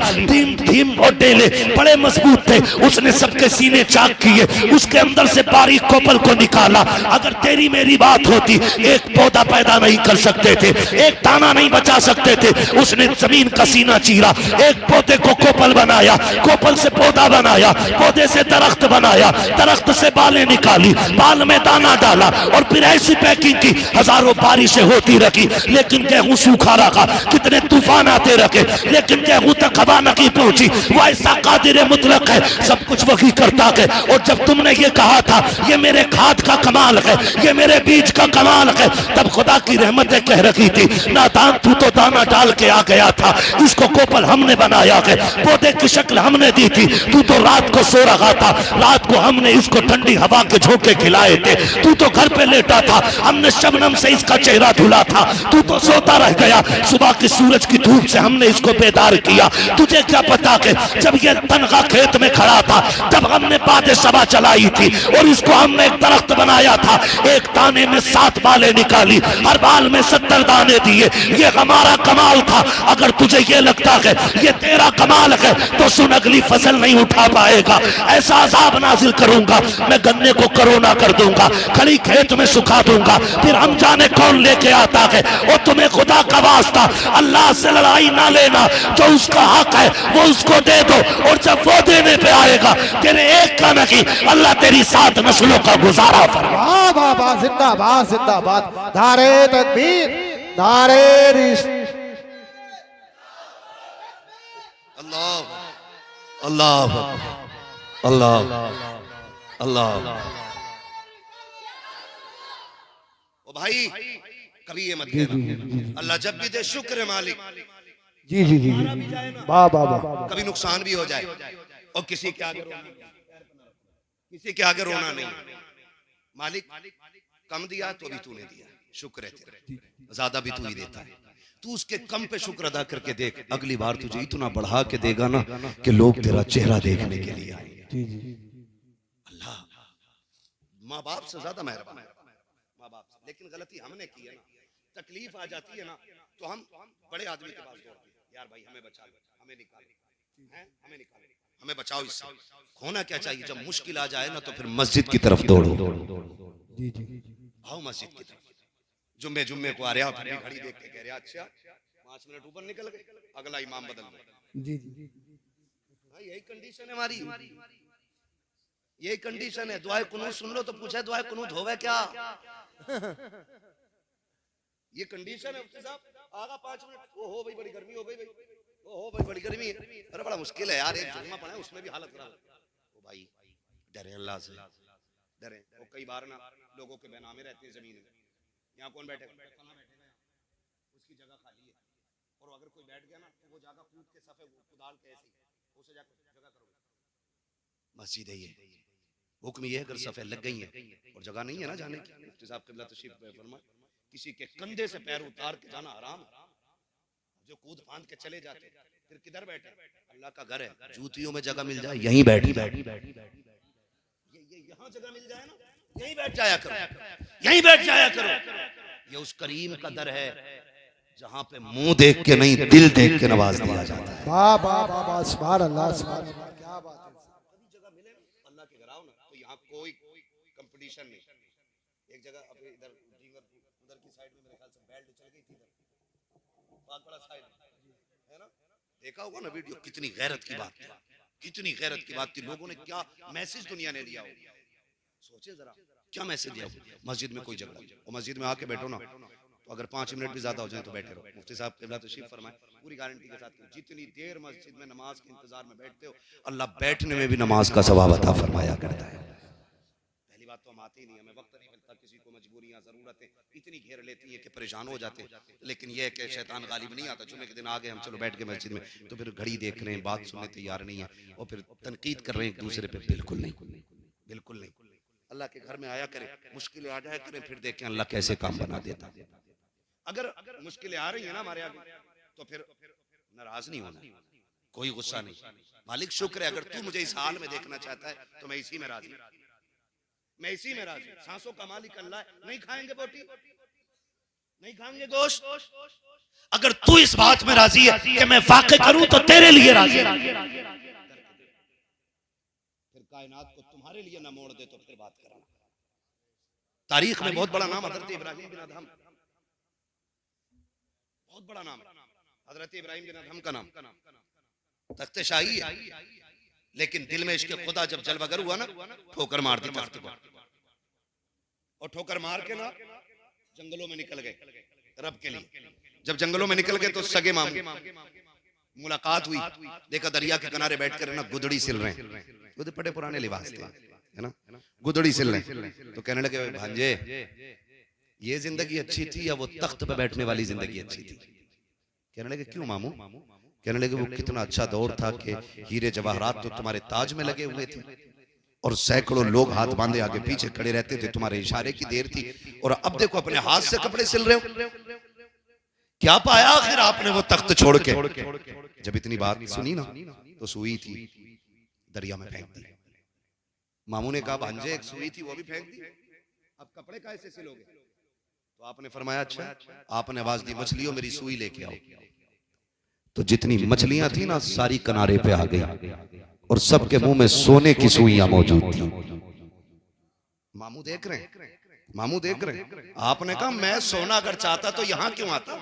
धीम और डेले बड़े मजबूत थे, उसने सबके सीने चाक किए, उसके अंदर से बारीक कोपल को निकाला। अगर तेरी मेरी बात होती, एक पौधा पैदा नहीं कर सकते थे, एक दाना नहीं बचा सकते थे। उसने जमीन का सीना चीरा, एक पौधे को कोपल बनाया, कोपल से पौधा बनाया, पौधे से दरख्त बनाया, दरख्त से बालें निकाली, बाल में दाना डाला, और फिर ऐसी पैकिंग की। हजारों बारिशें होती रही लेकिन गेहूं सूखा रखा, कितने तूफान आते रखे लेकिन गेहूं तक हवा नहीं पहुंची। वो ऐसा कादिर मुतलक है, सब कुछ वही करता है। और जब तुमने ये कहा था ये मेरे खाद का कमाल है, ये मेरे बीज का कमाल है, तब खुदा की रहमतें कह रही थी नादान तू तो दाना डाल के आ गया था, इसको कोपल हमने बनाया है, पौधे की शक्ल हमने दी थी, तू तो रात को सो रहा था, रात को हमने इसको ठंडी हवा के झोंके खिलाए थे, तू तो घर पे लेटा था, हमने शबनम से इसका चेहरा धुला था, तू तो सोता रह गया, सुबह की सूरज की धूप से हमने इसको बेदार किया। तुझे क्या पता कि जब ये तनखा खेत में खड़ा था तब हमने बातें सभा चलाई थी, और इसको हमने एक दरख्त बनाया था, एक दाने में 7 बालें निकाली, हर बाल में 70 दाने दिए। ये हमारा कमाल था। अगर तुझे ये लगता है ये तेरा कमाल है तो सुन, अगली फसल नहीं उठा पाएगा, ऐसा अजाब नाजिल करूंगा, मैं गन्ने को करोना कर दूंगा, खड़ी खेत में सुखा दूंगा, फिर हम जाने कौन लेके आता है। और तुम्हें खुदा का वास्ता अल्लाह से लड़ाई ना लेना, जो उसका हक है वो उसको दे दो, और जब वो देने पे आएगा तेरे एक का नहीं, अल्लाह तेरी 7 नस्लों का गुजारा फरमाए। वाह वाह वाह, जिंदाबाद जिंदाबाद, नारे तकबीर, नारे अल्लाह अल्लाह अल्लाह अल्लाह। ओ भाई कभी ये मत कहना अल्लाह जब भी दे शुक्र मालिक, जी जी जी, वाह वाह वाह, कभी नुकसान भी हो जाए और किसी के आगे रोना नहीं। मालिक कम दिया तो भी तूने दिया, शुक्र है तेरा, ज्यादा भी तू ही देता है। तू उसके कम पे शुक्र अदा करके देख, अगली बार तुझे इतना बढ़ा के देगा ना कि लोग तेरा चेहरा देखने के लिए आएंगे। अल्लाह माँ बाप से ज्यादा मेहरबान है, माँ बाप से। लेकिन गलती हमने की है ना, तकलीफ आ जाती है ना तो हम बड़े आदमी के पास दौड़ते हैं, यार भाई हमें बचा लो, हमें निकालो, हमें निकालो, हमें बचाओ इससे। होना क्या चाहिए, जब मुश्किल आ जाए ना तो फिर मस्जिद की तरफ दौड़ो, आओ मस्जिद की तरफ। जुम्मे को आ रहा फिर घड़ी देख के कह रहा अच्छा 5 मिनट ऊपर निकल गए, अगला इमाम बदल गया। यही कंडीशन है हमारी, यही कंडीशन है। दुआए कुनूत सुन लो तो पूछे दुआए कुनूत होवे क्या? ये कंडीशन है। आगा 5 मिनट, ओ हो भाई बड़ी गर्मी हो गई भाई, ओ हो भाई बड़ी गर्मी है, अरे बड़ा मुश्किल है यार, एक जुम्मा पड़ा है उसमें भी हालत खराब। ओ भाई डरे अल्लाह से, डरे। और कई बार ना लोगों के बेनामे रहते हैं जमीन में, यहाँ कौन बैठेगा, उसकी जगह खाली है, और अगर कोई बैठ गया ना तो वो जगह कूद के सफे कुदाल के ऐसे उसे जाकर जगह करोगे। मस्जिद है ये, हुक्म ये है अगर सफ़े लग गई हैं और जगह नहीं है ना जाने की, मुफ्ती साहब क़िबला तशरीफ फरमाए, किसी के कंधे से पैर उतार के जाना हराम है। जो कूद फांद के चले जाते फिर किधर बैठे? अल्लाह का घर है, जूतियों में जगह मिल जाए यहीं बैठ यहाँ जगह मिल जाए ना, यहीं बैठ जाया करो, यहीं बैठ जाया करो। ये उस करीम का दर है जहाँ पे मुंह देख के नहीं दिल देख के नवाज दिया जाता है। वाह वाह वाह वाह, सुभान अल्लाह, सुभान अल्लाह, क्या बात है। कभी जगह मिले अल्लाह के घर आओ ना, तो यहाँ कोई कंपटीशन नहीं। एक जगह अभी इधर उधर की साइड में मेरे ख्याल से बेल्ट चल गई थी, बहुत बड़ा साइड है ना, देखा होगा ना वीडियो, कितनी गैरत की बात थी, कितनी गैरत की बात थी। लोगों ने क्या मैसेज दुनिया ने दिया हो, सोचे जरा क्या मैसेज दिया। मस्जिद में कोई झगड़ा और मस्जिद में आके बैठो ना, तो अगर 5 मिनट भी ज्यादा हो जाए तो बैठे रहो। मुफ्ती साहब क़िबला तशरीफ फरमाए, पूरी गारंटी के साथ जितनी देर मस्जिद में नमाज के इंतजार में बैठते हो, अल्लाह बैठने में भी नमाज का सवाब अता फरमाया करता है। पहली बात तो हम आते ही नहीं, हमें वक्त नहीं मिलता, किसी को मजबूरियां जरूरतें इतनी घेर लेती हैं कि परेशान हो जाते हैं। लेकिन यह है कि शैतान गालिब नहीं आता। जुमे के दिन आ गए हम, चलो बैठ के मस्जिद में, तो फिर घड़ी देख रहे हैं, बात सुनने तैयार नहीं है और फिर तनकीद कर रहे हैं एक दूसरे पे। बिल्कुल नहीं, बिल्कुल नहीं। अल्लाह के घर में आया करें, मुश्किलें आ जाया करें, फिर देखें अल्लाह कैसे काम बना देता। अगर मुश्किलें आ रही है ना हमारे आगे, तो फिर नाराज नहीं होना, कोई गुस्सा नहीं। मालिक शुक्र है, अगर तू मुझे इस हाल में देखना चाहता है तो मैं इसी में राजी, मैं इसी में राजी। सांसों का मालिक अल्लाह है। नहीं खाएंगे बोटी, नहीं खाएंगे गोश्त, अगर तू इस बात में राजी है कि मैं वाक़ई करूं तो तेरे लिए राजी है। फिर कायनात को तुम्हारे लिए ना मोड़ दे तो फिर बात कराना। तारीख में बहुत बड़ा नाम हजरत इब्राहिम बिन अदहम, बहुत बड़ा नाम हजरत इब्राहिम बिन अदहम का नाम। तख्ते शाही है, लेकिन दिल में इश्क़ खुदा जब जलवागर हुआ ना, ठोकर मार दी तख्त को, और ठोकर मार के ना जंगलों में निकल गए रब के लिए। जब जंगलों में निकल गए तो सगे मामू मुलाकात हुई, देखा दरिया के किनारे बैठकर ना गुदड़ी सिल रहे हैं, वो बड़े पुराने लिबास थे है ना, गुदड़ी सिल रहे। तो कहने लगे भांजे ये जिंदगी अच्छी थी या वो तख्त पे बैठने वाली जिंदगी अच्छी थी? कहने लगे क्यों मामू? कहने लगे वो कितना अच्छा दौर था कि हीरे जवाहरात तो तुम्हारे ताज में लगे हुए थे और सैकड़ों लोग हाथ बांधे आगे पीछे खड़े रहते थे, तुम्हारे इशारे की देर थी, और अब देखो अपने हाथ से कपड़े सिल रहे हो। क्या पाया आखिर आपने वो तख्त छोड़ के? जब इतनी बात सुनी ना तो सुई थी दरिया में फेंक दी। मामू ने कहा भांजे एक सुई थी वो भी फेंक दी, अब कपड़े कैसे सिलोगे? तो आपने फरमाया अच्छा। आपने आवाज दी मछलियों मेरी सुई लेके आओ। तो जितनी मछलियां थी ना सारी किनारे पे आ गई और सबके मुंह में सोने की सुइयां मौजूद थी। मामू देख रहे हैं, मामू देख रहे हैं। आपने कहा मैं सोना अगर चाहता तो यहां क्यों आता,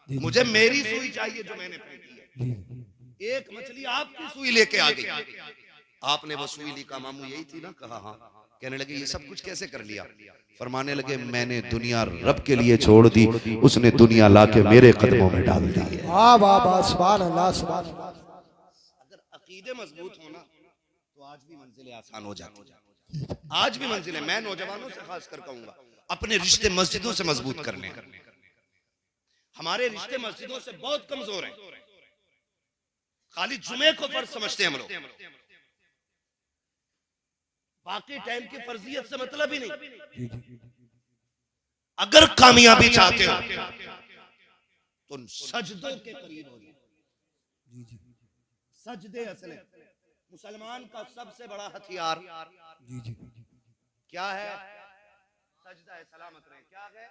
मुझे मेरी सुई चाहिए जो मैंने फेंकी है। एक मछली आपकी सुई लेके आ गई, आपने वो सुई ली। का मामू यही थी ना? कहा हाँ। कहने लगे ये सब कुछ कैसे कर लिया? फरमाने लगे मैंने दुनिया रब के लिए छोड़ दी, उसने दुनिया लाके मेरे कदमों में डाल दी। वाह वाह वाह, सुभान अल्लाह, सुभान अल्लाह। अगर अकीदे मजबूत होना तो आज भी मंजिलें आसान हो जाती, आज भी मंजिलें। मैं नौजवानों से खास कर कहूंगा अपने रिश्ते मस्जिदों से मजबूत करने। हमारे रिश्ते मस्जिदों से बहुत कमजोर हैं, खाली जुमे को फर्ज समझते हैं हम लोग, बाकी टाइम की फर्जियत से मतलब ही नहीं। अगर कामयाबी चाहते हो तो सजदों के करीब हो जाओ। सजदे असले मुसलमान का सबसे बड़ा हथियार क्या है? सजदा है। सलामत रहे। क्या है?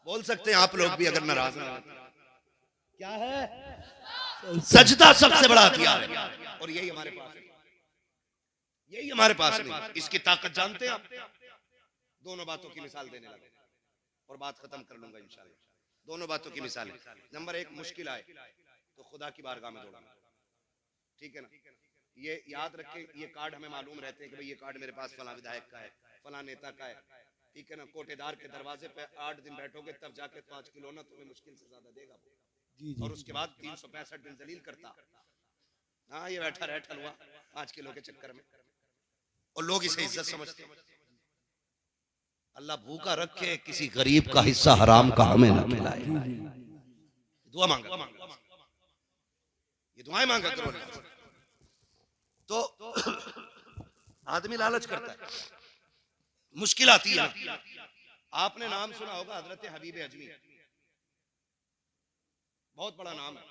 बोल सकते हैं आप लोग भी अगर नाराज ना हो। क्या है? सजदा सबसे बड़ा हथियार है, और यही हमारे पास है, यही हमारे पास नहीं। इसकी ताकत जानते हैं आप? दोनों बातों की मिसाल देने लगे और बात खत्म कर लूंगा इंशाल्लाह। दोनों बातों की मिसाल है। नंबर एक, मुश्किल आए तो खुदा की बारगाह में दौड़ना, ठीक है ना? ये याद रखें, ये कार्ड हमें मालूम रहते हैं कि भाई ये कार्ड मेरे पास फला विधायक का है, फला नेता का है, ठीक है ना? कोटेदार के दरवाजे पे 8 दिन बैठोगे तब जाके 5 किलो ना तुम्हें मुश्किल से ज्यादा देगा, और उसके बाद 365 दिन जलील करता। हाँ ये बैठा रह ठलुआ 5 किलो के चक्कर में, और लोग इसे इज्जत समझते हैं। अल्लाह भूखा रखे, किसी गरीब का हिस्सा हराम का हमें ना खिलाए। दुआ मांगा, ये दुआएं मांगा करो। तो आदमी लालच करता है, मुश्किल आती है। आपने नाम सुना होगा हजरत हबीब अजमी, बहुत बड़ा नाम है।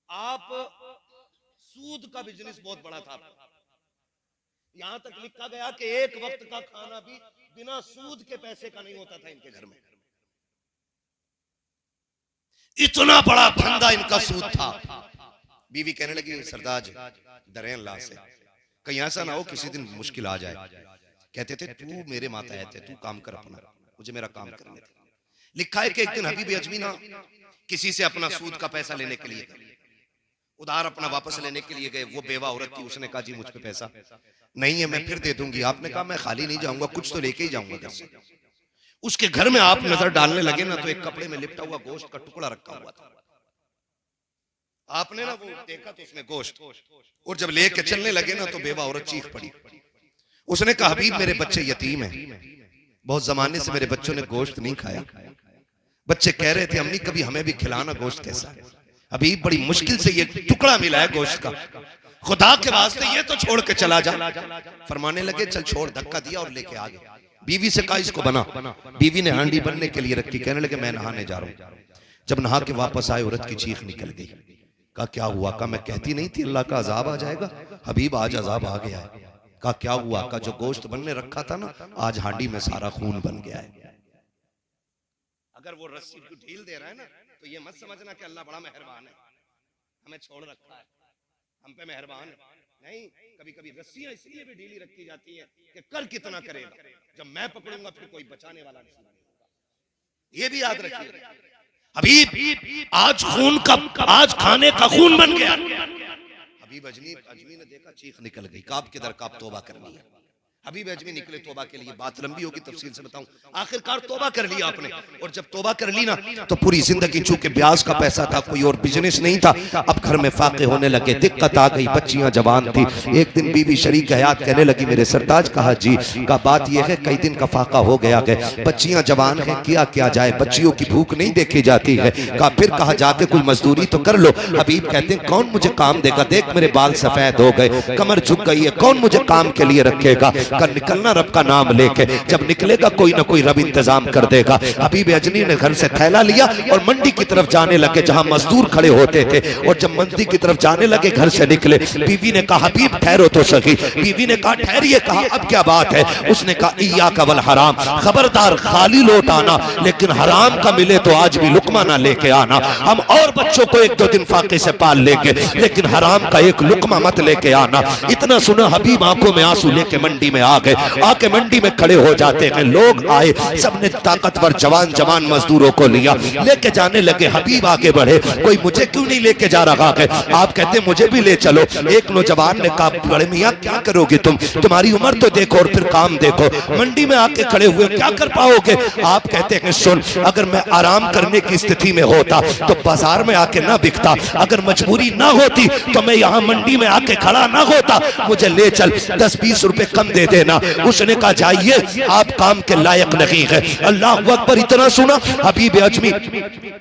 आप सूद का बिजनेस बहुत बड़ा था, यहां तक लिखा गया कि एक वक्त का खाना भी बिना सूद के पैसे का नहीं होता था इनके घर में, इतना बड़ा धंधा इनका सूद था। बीवी कहने लगी सरदार डरे अल्लाह से, कहीं ऐसा ना हो किसी दिन मुश्किल आ जाए। कहते थे तू मेरे मातहत है, तू काम कर अपना, मुझे मेरा काम करने दे। लिखा है कि एक दिन हबीब अजमी ना किसी से अपना सूद का पैसा लेने के लिए, उधार अपना वापस लेने के लिए गए। वो बेवा औरत थी, उसने कहा जी मुझ पे पैसा नहीं है, मैं फिर दे दूंगी। आपने कहा मैं खाली नहीं जाऊंगा, कुछ तो लेके ही जाऊंगा घर से। उसके घर में आप नजर डालने लगे ना तो एक कपड़े में लिपटा हुआ गोश्त का टुकड़ा रखा हुआ था। आपने ना वो देखा तो उसमें गोश्त, और जब लेके चलने लगे ना तो बेवा औरत चीख पड़ी। उसने कहा हबीब मेरे बच्चे यतीम हैं, बहुत जमाने से मेरे बच्चों ने गोश्त नहीं खाया। बच्चे कह रहे थे अम्मी कभी हमें भी खिलाना गोश्त कैसा। हबीब बड़ी मुश्किल से ये टुकड़ा मिला है गोश्त का, खुदा के वास्ते ये तो छोड़ के चला जा। फरमाने लगे चल छोड़, धक्का दिया और लेके आ गए। बीवी से कहा इसको बना, बीवी ने हांडी बनने के लिए रखी। कहने लगे मैं नहाने जा रहा हूं। जब नहा के वापस आए औरत की चीख निकल गई। कहा क्या हुआ? कहा मैं कहती नहीं थी अल्लाह का अजाब आ जाएगा। हबीब आज अजाब आ गया है। कहा क्या हुआ? कहा जो गोश्त बनने रखा था ना आज हांडी में सारा खून बन गया है। अगर वो रस्सी को ढील दे रहा है ना तो ये मत समझना कि अल्लाह बड़ा मेहरबान है, हमें छोड़ रखा है, हम पे मेहरबान है। नहीं, कभी कभी रस्सियां इसलिए भी ढीली रखी जाती हैं कि कर कितना करेगा, जब मैं पकड़ूंगा फिर कोई बचाने वाला नहीं। ये भी याद रखिए। हबीब आज खून का, आज खाने का खून बन गया। हबीब अजमी ने देखा चीख निकल गई। काब किधर? काब तौबा करनी है। हबीब अजमी निकले तौबा के लिए। बात लंबी होगी, तफसील से बताऊं। आखिरकार तौबा कर लिया आपने, और जब तौबा कर ली ना तो पूरी जिंदगी, चूंकि ब्याज का पैसा था, कोई और बिजनेस नहीं था, अब घर में फाके होने लगे, दिक्कत आ गई। बच्चियां जवान थी। एक दिन बीवी शरीक हयात कहने लगी मेरे सरताज। कहा जी। का बात यह है कई दिन का फाका हो गया है, बच्चियां जवान है, किया जाए, बच्चियों की भूख नहीं देखी जाती है। कहा फिर कहा जाके कोई मजदूरी तो कर लो। हबीब कहते हैं कौन मुझे काम देगा? देख मेरे बाल सफेद हो गए, कमर झुक गई है, कौन मुझे काम के लिए रखेगा? कर निकलना रब का नाम लेके, जब निकलेगा कोई ना कोई रब इंतजाम कर देगा। हबीब अजनी ने घर से थैला लिया और मंडी की तरफ जाने लगे जहां मजदूर खड़े होते थे। और जब मंडी की तरफ जाने लगे घर से निकले। बीवी ने कहा हबीब ठहरो तो सही। बीवी ने कहा ठहरिए। कहा अब क्या बात है? उसने कहा इय्याका वल हराम, खबरदार खाली लौट आना, लेकिन हराम का मिले तो आज भी लुकमा ना लेके आना। हम और बच्चों को एक दो दिन फाके से पाल लेंगे, लेकिन हराम का एक लुकमा मत लेके आना। इतना सुना हबीब आंखों में आंसू लेके मंडी में आ गए। आके मंडी में खड़े हो जाते हैं। लोग आए, सबने ताकतवर जवान मजदूरों को लिया, लेके जाने लगे। हबीब आगे बढ़े, कोई मुझे क्यों नहीं लेके जा रहा है? आप कहते मुझे भी ले चलो। एक नौजवान ने कहा बड़े मियाँ क्या करोगे तुम, तुम्हारी उम्र तो देखो और फिर काम देखो। मंडी में आके खड़े हुए क्या कर पाओगे? आप कहते हैं सुन, अगर मैं आराम करने की स्थिति में होता तो बाजार में आके ना बिकता, अगर मजबूरी ना होती तो मैं यहाँ मंडी में आके खड़ा ना होता। मुझे ले चल, 10-20 रुपए कम दे देना। उसने कहा जाइए, आप काम के लायक नहीं है। अल्लाह अकबर। इतना सुना हबीब अजमी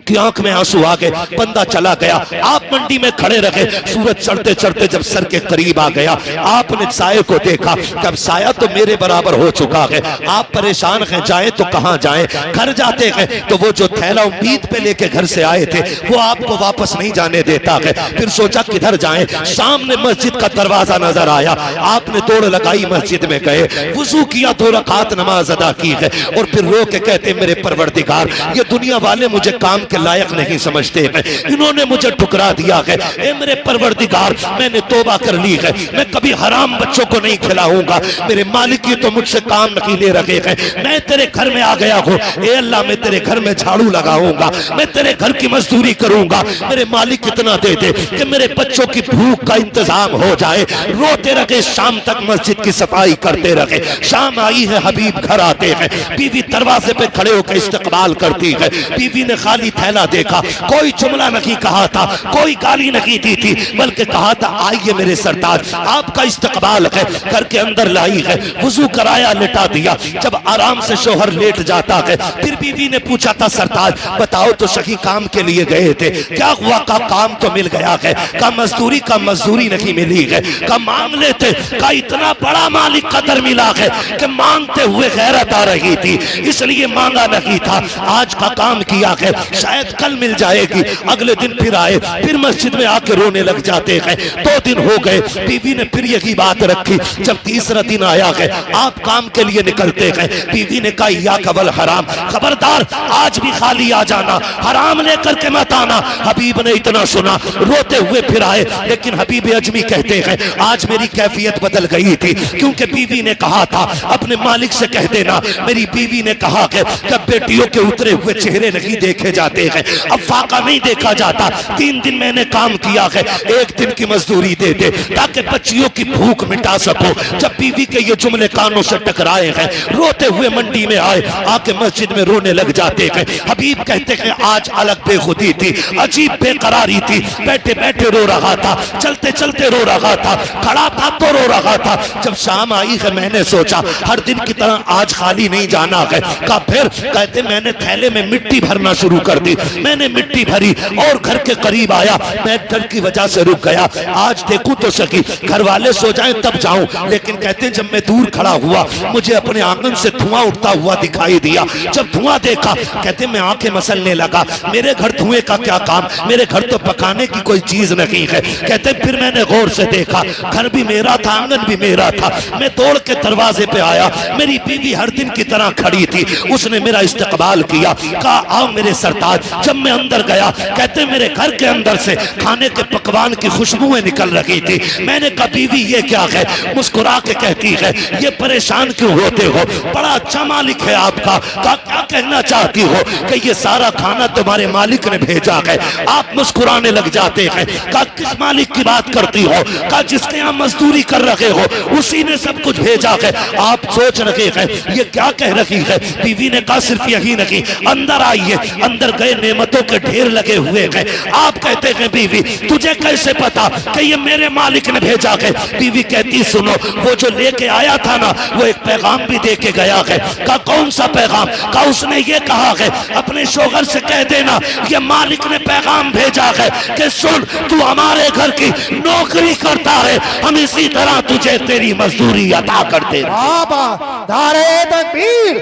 की आंख में आंसू आ गए। बंदा चला गया, आप मंडी में खड़े रहे। सूरज चढ़ते चढ़ते जब सर के करीब आ गया, आपने साये को देखा। कब साया तो मेरे बराबर हो चुका है। आप परेशान हैं, जाएं तो कहां जाएं? घर जाते हैं तो वो जो थैला उम्मीद पे लेके घर से आए थे वो आपको वापस नहीं जाने देता है। फिर सोचा किधर जाएं? सामने मस्जिद का दरवाजा नजर आया। आपने दौड़ लगाई, मस्जिद में गए, वुजू किया, 2 रकात नमाज अदा की है, और फिर रो के कहते मेरे परवरदिगार, ये दुनिया वाले मुझे काम के लायक नहीं समझते हैं, इन्होंने मुझे ठुकरा दिया है। ए मेरे परवरदिगार, मैंने तौबा कर ली है, मैं कभी हराम बच्चों को नहीं खिलाऊंगा। मेरे मालिक ये तो मुझसे काम नहीं ले रखे हैं। मैं तेरे घर में आ गया हूँ। ए अल्लाह, मैं तेरे घर में झाड़ू लगाऊंगा, मैं तेरे घर की मजदूरी करूंगा। मेरे मालिक इतना दे दे कि मेरे बच्चों की भूख का इंतजाम हो जाए। रोते रखे शाम तक मस्जिद की सफाई करते रहे। शाम आई है, हबीब घर आते हैं, बीवी दरवाजे पे खड़े होकर इस्तकबाल करती है। बीवी ने खाली थैला देखा, कोई जुमला नहीं कहा था, कोई गाली नहीं दी थी, बल्कि कहा था आइए मेरे सरताज, आपका इस्तकबाल है। घर के अंदर लाई है, वुजू कराया, लिटा दिया। जब आराम से शोहर लेट जाता है, फिर बीवी ने पूछा था सरताज बताओ तो सही, काम के लिए गए थे, क्या हुआ? का काम तो मिल गया है, का मजदूरी का मजदूरी नहीं मिली है, का मांग लेते, का इतना बड़ा मालिक कदर मिला है कि मांगते हुए गैरत आ रही थी, इसलिए मांगा नहीं था। आज का काम किया है, शायद कल मिल जाएगी। अगले दिन फिर आए, फिर मस्जिद में आके रोने लग जाते हैं। 2 दिन हो गए, बीवी ने फिर यही बात रखी। जब तीसरा दिन आया है, आप काम के लिए निकलते हैं, बीवी ने कहा या कबल हराम, खबरदार आज भी खाली आ जाना, हराम लेकर के मत आना। हबीब ने इतना सुना, रोते हुए फिर आए, लेकिन हबीब अजमी कहते हैं आज मेरी कैफियत बदल गई थी, क्योंकि बीवी ने कहा था अपने मालिक से कह देना, मेरी बीवी ने कहा कि बेटियों के उतरे हुए चेहरे नहीं देखे जाते हैं, अब फाका नहीं देखा जाता। 3 दिन मैंने काम किया है, 1 दिन की मजदूरी दे दे ताकि बच्चियों की भूख मिटा सको। जब बीवी के ये जुमले कानों से टकराए हैं, रोते हुए मंडी में आए, आके मस्जिद में रोने लग जाते हैं। हबीब कहते हैं आज अलग बेखुदी थी, अजीब बेकरारी थी, बैठे बैठे रो रहा था, चलते चलते रो रहा था, खड़ा था तो रो रहा था। जब शाम आई है, मैंने सोचा हर दिन की तरह आज खाली नहीं जाना है। का फिर कहते मैंने थैले में मिट्टी भरना शुरू कर दी, मैंने मिट्टी भरी और घर के करीब आया, मैं डर की वजह से रुक गया। आज देखूं तो सकी, घर वाले सो जाएं तब जाऊं, लेकिन कहते जब मैं दूर खड़ा हुआ, मुझे अपने आंगन से धुआं उठता हुआ दिखाई दिया। जब धुआं देखा, कहते मैं आंखें मसलने लगा, मेरे घर धुएं का क्या काम, मेरे घर तो पकाने की कोई चीज नहीं है। कहते फिर मैंने गौर से देखा, घर भी मेरा था, आंगन भी मेरा था। मैं तोड़ के दरवाजे पे आया, मेरी बीवी हर दिन की तरह खड़ी थी, उसने मेरा इस्तकबाल किया, कहा आओ मेरे सरताज। जब मैं अंदर गया, कहते मेरे घर के अंदर से खाने के पकवान की खुशबुएं निकल रही थी। मैंने कहा बीवी ये क्या है? मुस्कुरा के कहती है ये परेशान क्यों होते हो, बड़ा अच्छा मालिक है आपका। कहा क्या कहना चाहती हो? कि ये सारा खाना तुम्हारे मालिक ने भेजा है। आप मुस्कुराने लग जाते हैं। कहा किस मालिक की बात करती हो? कहा जिसके यहाँ मजदूरी कर रहे हो उसी ने सब कुछ भेजा है। आप सोच रहे हैं ये क्या कह रही है? बीवी ने कहा सिर्फ यही नहीं, अंदर आइए। अंदर गए, नेमतों के ढेर लगे हुए हैं। आप कहते हैं बीवी तुझे कैसे पता कि ये मेरे मालिक ने भेजा है? बीवी कहती सुनो, वो जो लेके आया था ना, वो एक पैगाम भी दे के गया है। कहा कौन सा पैगाम? कहा उसने ये कहा है अपने शोहर से कह देना ये मालिक ने पैगाम भेजा है कि सुन तू हमारे घर की नौकरी करता है, हम इसी तरह तुझे तेरी मजदूरी अता करते हैं। बाबा धारे तकबीर,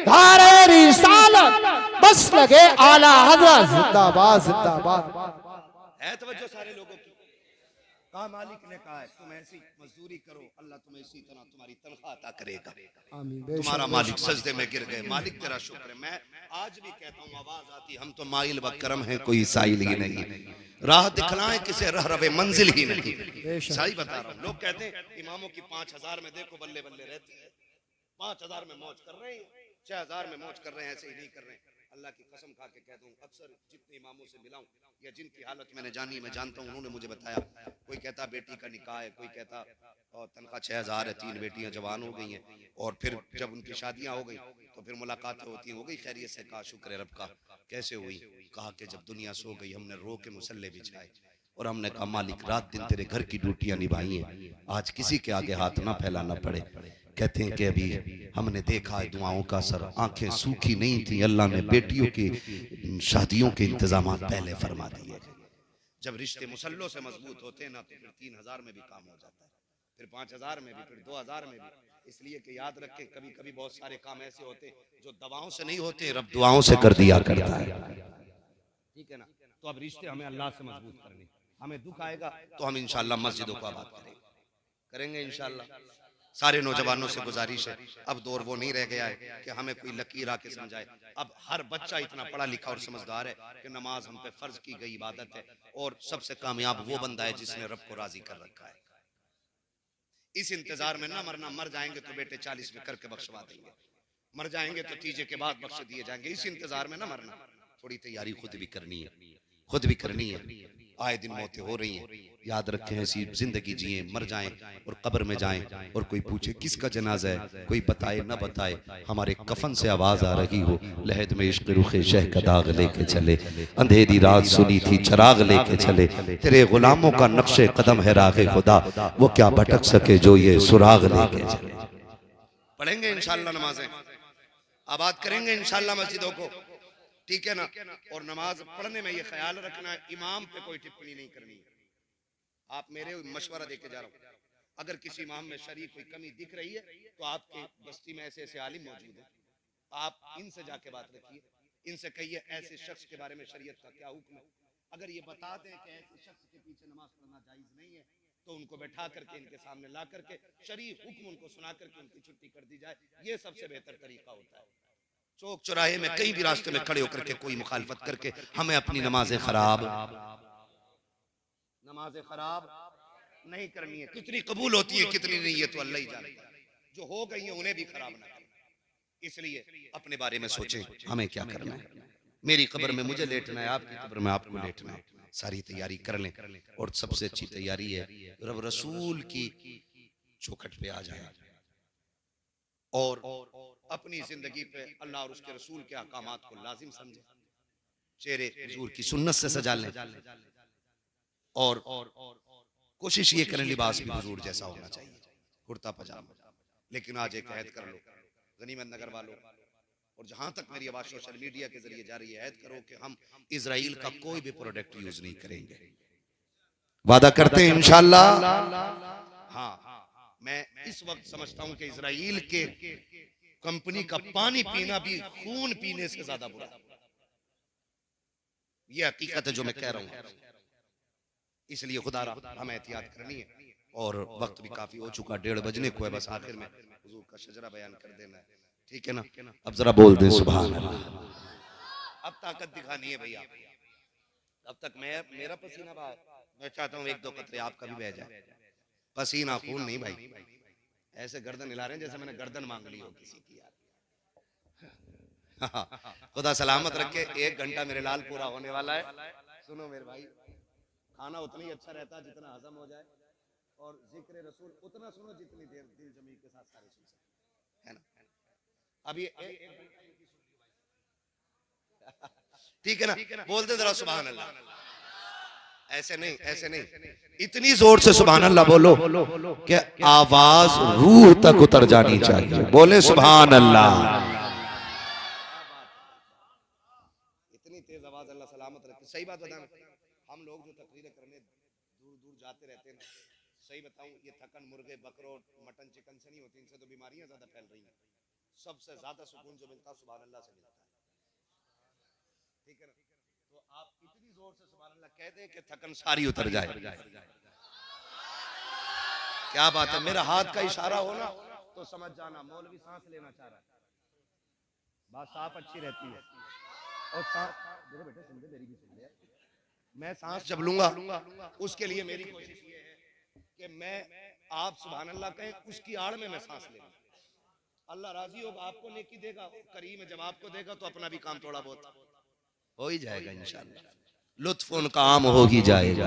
धारे रिसालत, बस लगे आला हजरत, जिंदाबाद जिंदाबाद। है तवज्जो सारे लोगों की? कहा मालिक ने कहा है तुम ऐसी मजदूरी करो, अल्लाह तुम्हें इसी तरह तुम्हारी तनख्वाह अता करेगा। तुम्हारा मालिक सजदे में गिर गए, मालिक तेरा शुक्र है। मैं आज भी कहता हूँ आवाज आती हम तो माइल व करम है, कोई साइल ही नहीं, राह दिखलाएं किसे रह रवे मंजिल ही नहीं। सही बता रहा हूँ। लोग कहते हैं इमामों की 5000 में देखो बल्ले बल्ले रहती है, 5000 में मौज कर रहे हैं, 6000 में मौज कर रहे हैं, ऐसे ही नहीं कर रहे हैं। अल्लाह की कसम खा के कह दूं, अक्सर जितने इमामों से मिला हूं या जिनकी हालत मैंने जानी, मैं जानता हूं, उन्होंने मुझे बताया, कोई कहता बेटी का निकाह है, कोई कहता और तनख्वाह 6000 है, 3 बेटियां जवान हो गई हैं, और फिर जब उनकी शादियां हो गई तो फिर मुलाकातें होती, हो गई खैरियत से? कहा शुक्र है रब का। कैसे हुई? कहा कि जब दुनिया सो गई हमने रो के मुसल्ले बिछाए और हमने कहा मालिक रात दिन तेरे घर की ड्यूटियां निभाई हैं, आज किसी के आगे हाथ ना फैलाना पड़े। कहते हैं कि अभी हमने देखा है दुआओं का असर, आंखें सूखी नहीं थी, अल्लाह ने बेटियों की शादियों के इंतजाम पहले फरमा दिए। जब रिश्ते मुसल्लों से मजबूत होते हैं ना तो फिर 3000 में भी काम हो जाता है, फिर 5000 में भी, फिर 2000 में भी। इसलिए कि याद रखें कभी कभी बहुत सारे काम ऐसे होते जो दवाओं से नहीं होते, रब दुआओं से कर दिया करता है। ठीक है ना? तो अब रिश्ते हमें अल्लाह से मजबूत करने, हमें दुख आएगा तो हम इंशाल्लाह मस्जिदों को आबाद करेंगे इंशाल्लाह। सारे नौजवानों से गुजारिश है, अब दौर वो नहीं रह गया है कि हमें कोई लकीर आके समझाए। अब हर बच्चा इतना पढ़ा लिखा और समझदार है कि नमाज हम पे फर्ज की गई इबादत है, और सबसे कामयाब वो बंदा है जिसने रब को राजी कर रखा है। इस इंतजार में ना मरना, मर जाएंगे तो बेटे 40 में करके बख्शवा देंगे, मर जाएंगे तो तीजे के बाद बख्श दिए जाएंगे। इस इंतजार में ना मरना, थोड़ी तैयारी खुद भी करनी है, खुद भी करनी है। आए दिन मौतें हो रही हैं। याद रखें, ऐसी जिंदगी जिए, मर जाएं और कब्र में जाएं और कोई पूछे किसका जनाजा है, कोई बताए न बताए, हमारे कफन से आवाज आ रही हो, लहद में इश्क रुखे शह का दाग लेके चले, अंधेरी रात सुनी थी चिराग लेके चले, तेरे गुलामों का नक्शे कदम है रागे खुदा, वो क्या भटक सके जो ये सुराग लेके चले। पढ़ेंगे इंशाल्लाह नमाजें, आबाद करेंगे इंशाल्लाह मस्जिदों को, ठीक है ना। और नमाज पढ़ने में ये ख्याल रखना, इमाम पे कोई टिप्पणी नहीं करनी है। आप मेरे मशवरा देके जा रहा हूँ, अगर किसी इमाम में शरीफ कोई कमी दिख रही है तो आपके बस्ती में ऐसे ऐसे आलिम मौजूद हैं, आप इनसे जाके बात रखिए, इनसे कहिए ऐसे शख्स के बारे में शरीयत का क्या हुक्म है। अगर ये बता दें कि ऐसे शख्स के पीछे नमाज पढ़ना जायज नहीं है तो उनको बैठा करके इनके सामने ला करके शरीफ हुक्म उनको सुना करके उनकी छुट्टी कर दी जाए, ये सबसे बेहतर तरीका होता है। चौक चौराहे में कहीं भी रास्ते में खड़े होकर के कोई मुखालफत करके हमें अपनी नमाजें खराब नहीं करनी है। कितनी कबूल होती है कितनी नहीं है तो अल्लाह ही जानता है, जो हो गई है उन्हें भी खराब ना करें। इसलिए अपने बारे में सोचें हमें क्या करना है। मेरी कब्र में मुझे लेटना है, आपकी कब्र में आपको लेटना है, सारी तैयारी कर लें। और सबसे अच्छी तैयारी है रब रसूल की चौखट पे आ जाए और अपनी जिंदगी पे अल्लाह और उसके रसूल के अहकामात को लाजिम समझे, चेहरे हुजूर की सुन्नत से सजा लें और कोशिश ये करें लिबास भी हुजूर जैसा होना चाहिए, कुर्ता पजामा। लेकिन आज एक ऐद कर लो गनीमत नगर वालों, और जहां तक मेरी आवाज सोशल मीडिया के जरिए जा रही है, ऐद करो कि हम इजराइल का कोई भी प्रोडक्ट यूज नहीं करेंगे। वादा करते हैं इंशाल्लाह। हाँ, मैं इस वक्त समझता हूं कि इजराइल के कंपनी का पानी पीना भी खून पीने से ज्यादा बुरा है। यह हकीकत है जो मैं कह रहा हूं। इसलिए खुदा हमें एहतियात करनी है और वक्त भी काफी हो चुका, 1:30 बजने को है। बस आखिर में हुजूर का शजरा बयान कर देना है, ठीक है ना। अब जरा बोल दें सुभान अल्लाह। अब ताकत दिखानी है भैया, अब तक मेरा पसीना बहा, मैं चाहता हूँ 1-2 कतरे आपका भी बह जाए। पसीना खून नहीं भाई, ऐसे गर्दन हिला रहे हैं जैसे मैंने गर्दन मांग ली हो किसी की यार। खुदा सलामत रखे, 1 घंटा मेरे लाल पूरा होने वाला है। सुनो मेरे भाई, खाना उतना ही अच्छा रहता है जितना हजम हो जाए, और जिक्र रसूल उतना सुनो जितनी देर दिल जमी के साथ सारे सुन सकते, है ना। अभी ठीक है ना, बोलते जरा सुभान अल्लाह। ऐसे नहीं, इतनी जोर से सुभान अल्लाह बोलो कि आवाज रूह तक उतर जानी चाहिए। बोले सुभान अल्लाह। इतनी तेज आवाज, अल्लाह सलामत रखे। सही बात बताना, हम लोग जो तकरीरें करने दूर दूर जाते रहते हैं ना, सही बताऊं, ये थकन मुर्गे बकरों मटन चिकन से नहीं होती, इनसे तो बीमारियां ज्यादा फैल रही हैं। सबसे ज्यादा सुकून जो मिलता है सुभान अल्लाह से मिलता है, ठीक है ना। तो आप इतनी जोर से सुभान अल्लाह कह दे कि थकन सारी उतर जाए। क्या बात है, मेरा हाथ का इशारा हो ना तो समझ जाना मौलवी सांस लेना चाह रहा है। बात साफ अच्छी रहती है। और मेरे बेटे सुन ले, मेरी भी सुन ले। मैं सांस जब लूंगा उसके लिए मेरी कोशिश ये है कि मैं आप सुभान अल्लाह कहें, उसकी आड़ में मैं सांस ले लूं। अल्लाह राजी होगा, आपको नेकी देगा, करीम है, जब आपको देगा तो अपना भी काम थोड़ा बहुत हो ही जाएगा इंशाअल्लाह। लुत्फ उनका आम हो ही जाएगा,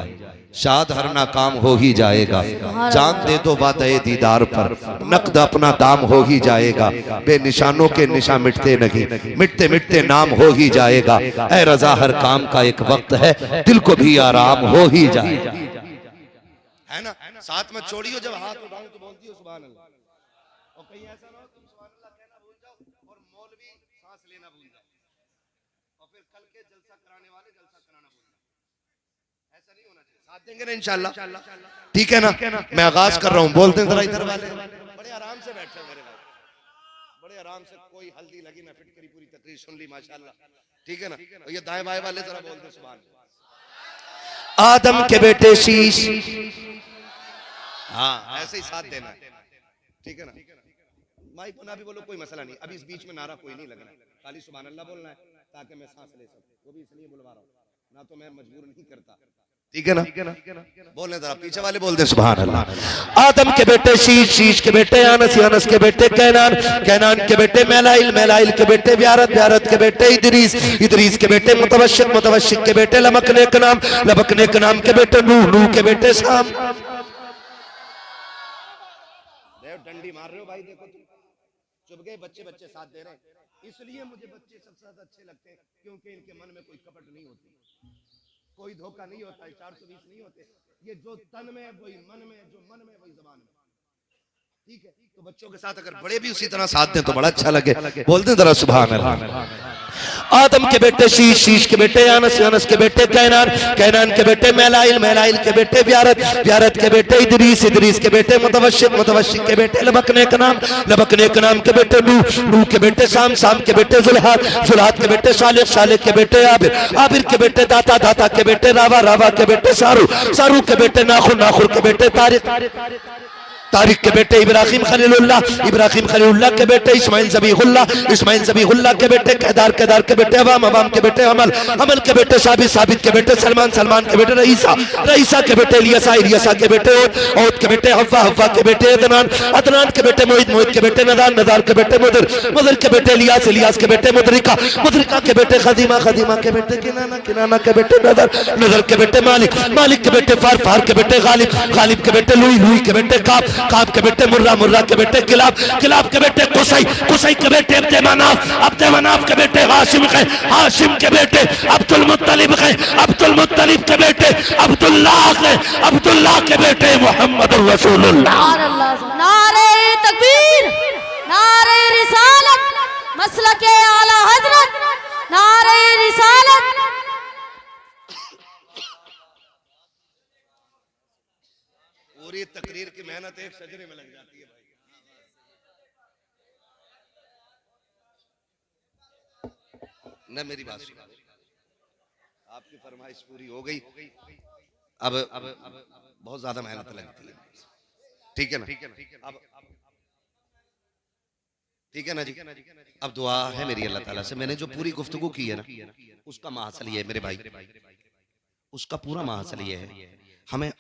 शाद हर ना काम हो ही जाएगा, जान दे दो वादे दीदार पर, नकद अपना दाम हो ही जाएगा, बेनिशानों के निशा मिटते नहीं, मिटते मिटते नाम हो ही जाएगा। ऐ रजा हर काम का एक वक्त है, दिल को भी आराम हो ही जाएगा, है ना। साथ में छोड़ियो, जब हाथ उठाऊं तो बोलती हो सुभान अल्लाह, और कहीं ऐसा ना हो तुम सुभान अल्लाह कहना भूल जाओ और मौलवी सांस लेना भूल जाए, और फिर कल के जलसा कराने वाले जलसा कराना भूल जाए। ऐसा नहीं होना चाहिए, साथ देंगे ना इंशाअल्लाह, ठीक है ना। मैं आगाज कर रहा हूँ, बोलते हैं जरा इधर वाले, बड़े आराम से बैठे मेरे भाई, बड़े आराम से, कोई हल्दी लगी ना, फिटकरी पूरी तकरीर सुन ली माशाअल्लाह, ठीक है ना। और ये दाएं बाएं वाले जरा बोलते सुभान अल्लाह। आदम के बेटे शीश, हाँ ऐसे ही साथ देना है, ठीक है ना। माइक बना भी बोलो, कोई मसला नहीं। अभी इस बीच में नारा कोई नहीं लगना, खाली सुभान अल्लाह बोलना है ताकि मैं सांस ले सकूं। वो भी इसलिए बुलवा रहा हूँ, ना तो मैं मजबूर नहीं करता, ठीक है ना? बोलने जरा पीछे वाले बोल दे सुभान अल्लाह। आदम के बेटे शीश, शीश के बेटे अनस, अनस के बेटे कैनान, कैनान के बेटे मैलाइल, मैलाइल के बेटे ब्यारत, ब्यारत के बेटे इदरीस, इदरीस के बेटे मुतवशिक, मुतवशिक के बेटे लमकने का नाम, लमकने का नाम के बेटे नूह, नूह के बेटे साम। डंडी मार रहे हो भाई, देखो तुम चुप गए, बच्चे बच्चे साथ दे रहे हैं। इसलिए मुझे बच्चे सबसे ज्यादा अच्छे लगते हैं क्योंकि इनके मन में कोई कपट नहीं होती, कोई धोखा नहीं होता, 420 नहीं होते। ये जो तन में है वही मन में, जो मन में वही जबान में। ठीक है, तो बच्चों के साथ अगर बड़े भी उसी तरह साथ दें तो बड़ा अच्छा लगे। बोलते हैं जरा सुभान अल्लाह। आदम के बेटे शीश, शीश के बेटे अनस, अनस के बेटे कैनान, कैनान के बेटे मैलाइल, मैलाइल के बेटे ब्यारत, ब्यारत के बेटे इदरीस, इदरीस के बेटे मुतवशिक, मुतवशिक के बेटे लबकने का नाम, लबकने का नाम के बेटे नूह, नूह के बेटे साम, साम के बेटे जुल्हाद, जुल्हाद के बेटे सालिक, सालिक के बेटे आबिर, आबिर के बेटे दाता, दाता के बेटे रावा, रावा के बेटे सारू, सारू के बेटे नाखुर, नाखुर के बेटे तारिक, तारिक के बेटे इब्राहिम खलीलुल्लाह, इब्राहिम खलीलुल्लाह के बेटे इस्माइल ज़बीहुल्लाह, इस्माइल ज़बीहुल्लाह के बेटे केदार, केदार के बेटे अवाम, अवाम के बेटे अमल, अमल के बेटे साबित, साबित के बेटे सलमान, सलमान के बेटे रईसा, रईसा के बेटे इलियासा, इलियासा के बेटे औद के बेटे हव्वा, हव्वा के बेटे अदनान, अदनान के बेटे मोहित, मोहित के बेटे नदान, नदार के बेटे मुदर, मुदर के बेटे इलियास, इलियास के बेटे मुदरिका, मुदरिका के बेटे खदीमा, खदीमा के बेटे किनाना, किनाना के बेटे नदर, नदर के बेटे मालिक, मालिक के बेटे फार, फार के बेटे गालिब, गालिब के बेटे लुई, लुई के बेटे काब, काब के बेटे मुर्रा, मुर्रा के बेटे किलाब, किलाब के बेटे कुसई, कुसई के बेटे अब्दे मनाफ, अब्दे मनाफ के बेटे हाशिम है, हाशिम के बेटे अब्दुल मुत्तलिब है, अब्दुल मुत्तलिब के बेटे अब्दुल्लाह है, अब्दुल्लाह के बेटे मोहम्मद रसूलुल्लाह। नारे तकबीर, नारे रिसालत, मसलके आला हजरत, नारे रिसालत। पूरी तकरीर की मेहनत एक सजरे में लग जाती है भाई। न मेरी बात सुनो, आपकी फरमाइश पूरी हो गई, अब बहुत ज्यादा मेहनत लगती है। ठीक है ना? अब ठीक है ना जी? अब दुआ है मेरी अल्लाह ताला से, मैंने जो पूरी गुफ्तगू की है ना उसका महासल ये है मेरे भाई, उसका पूरा महासल ये है, हमें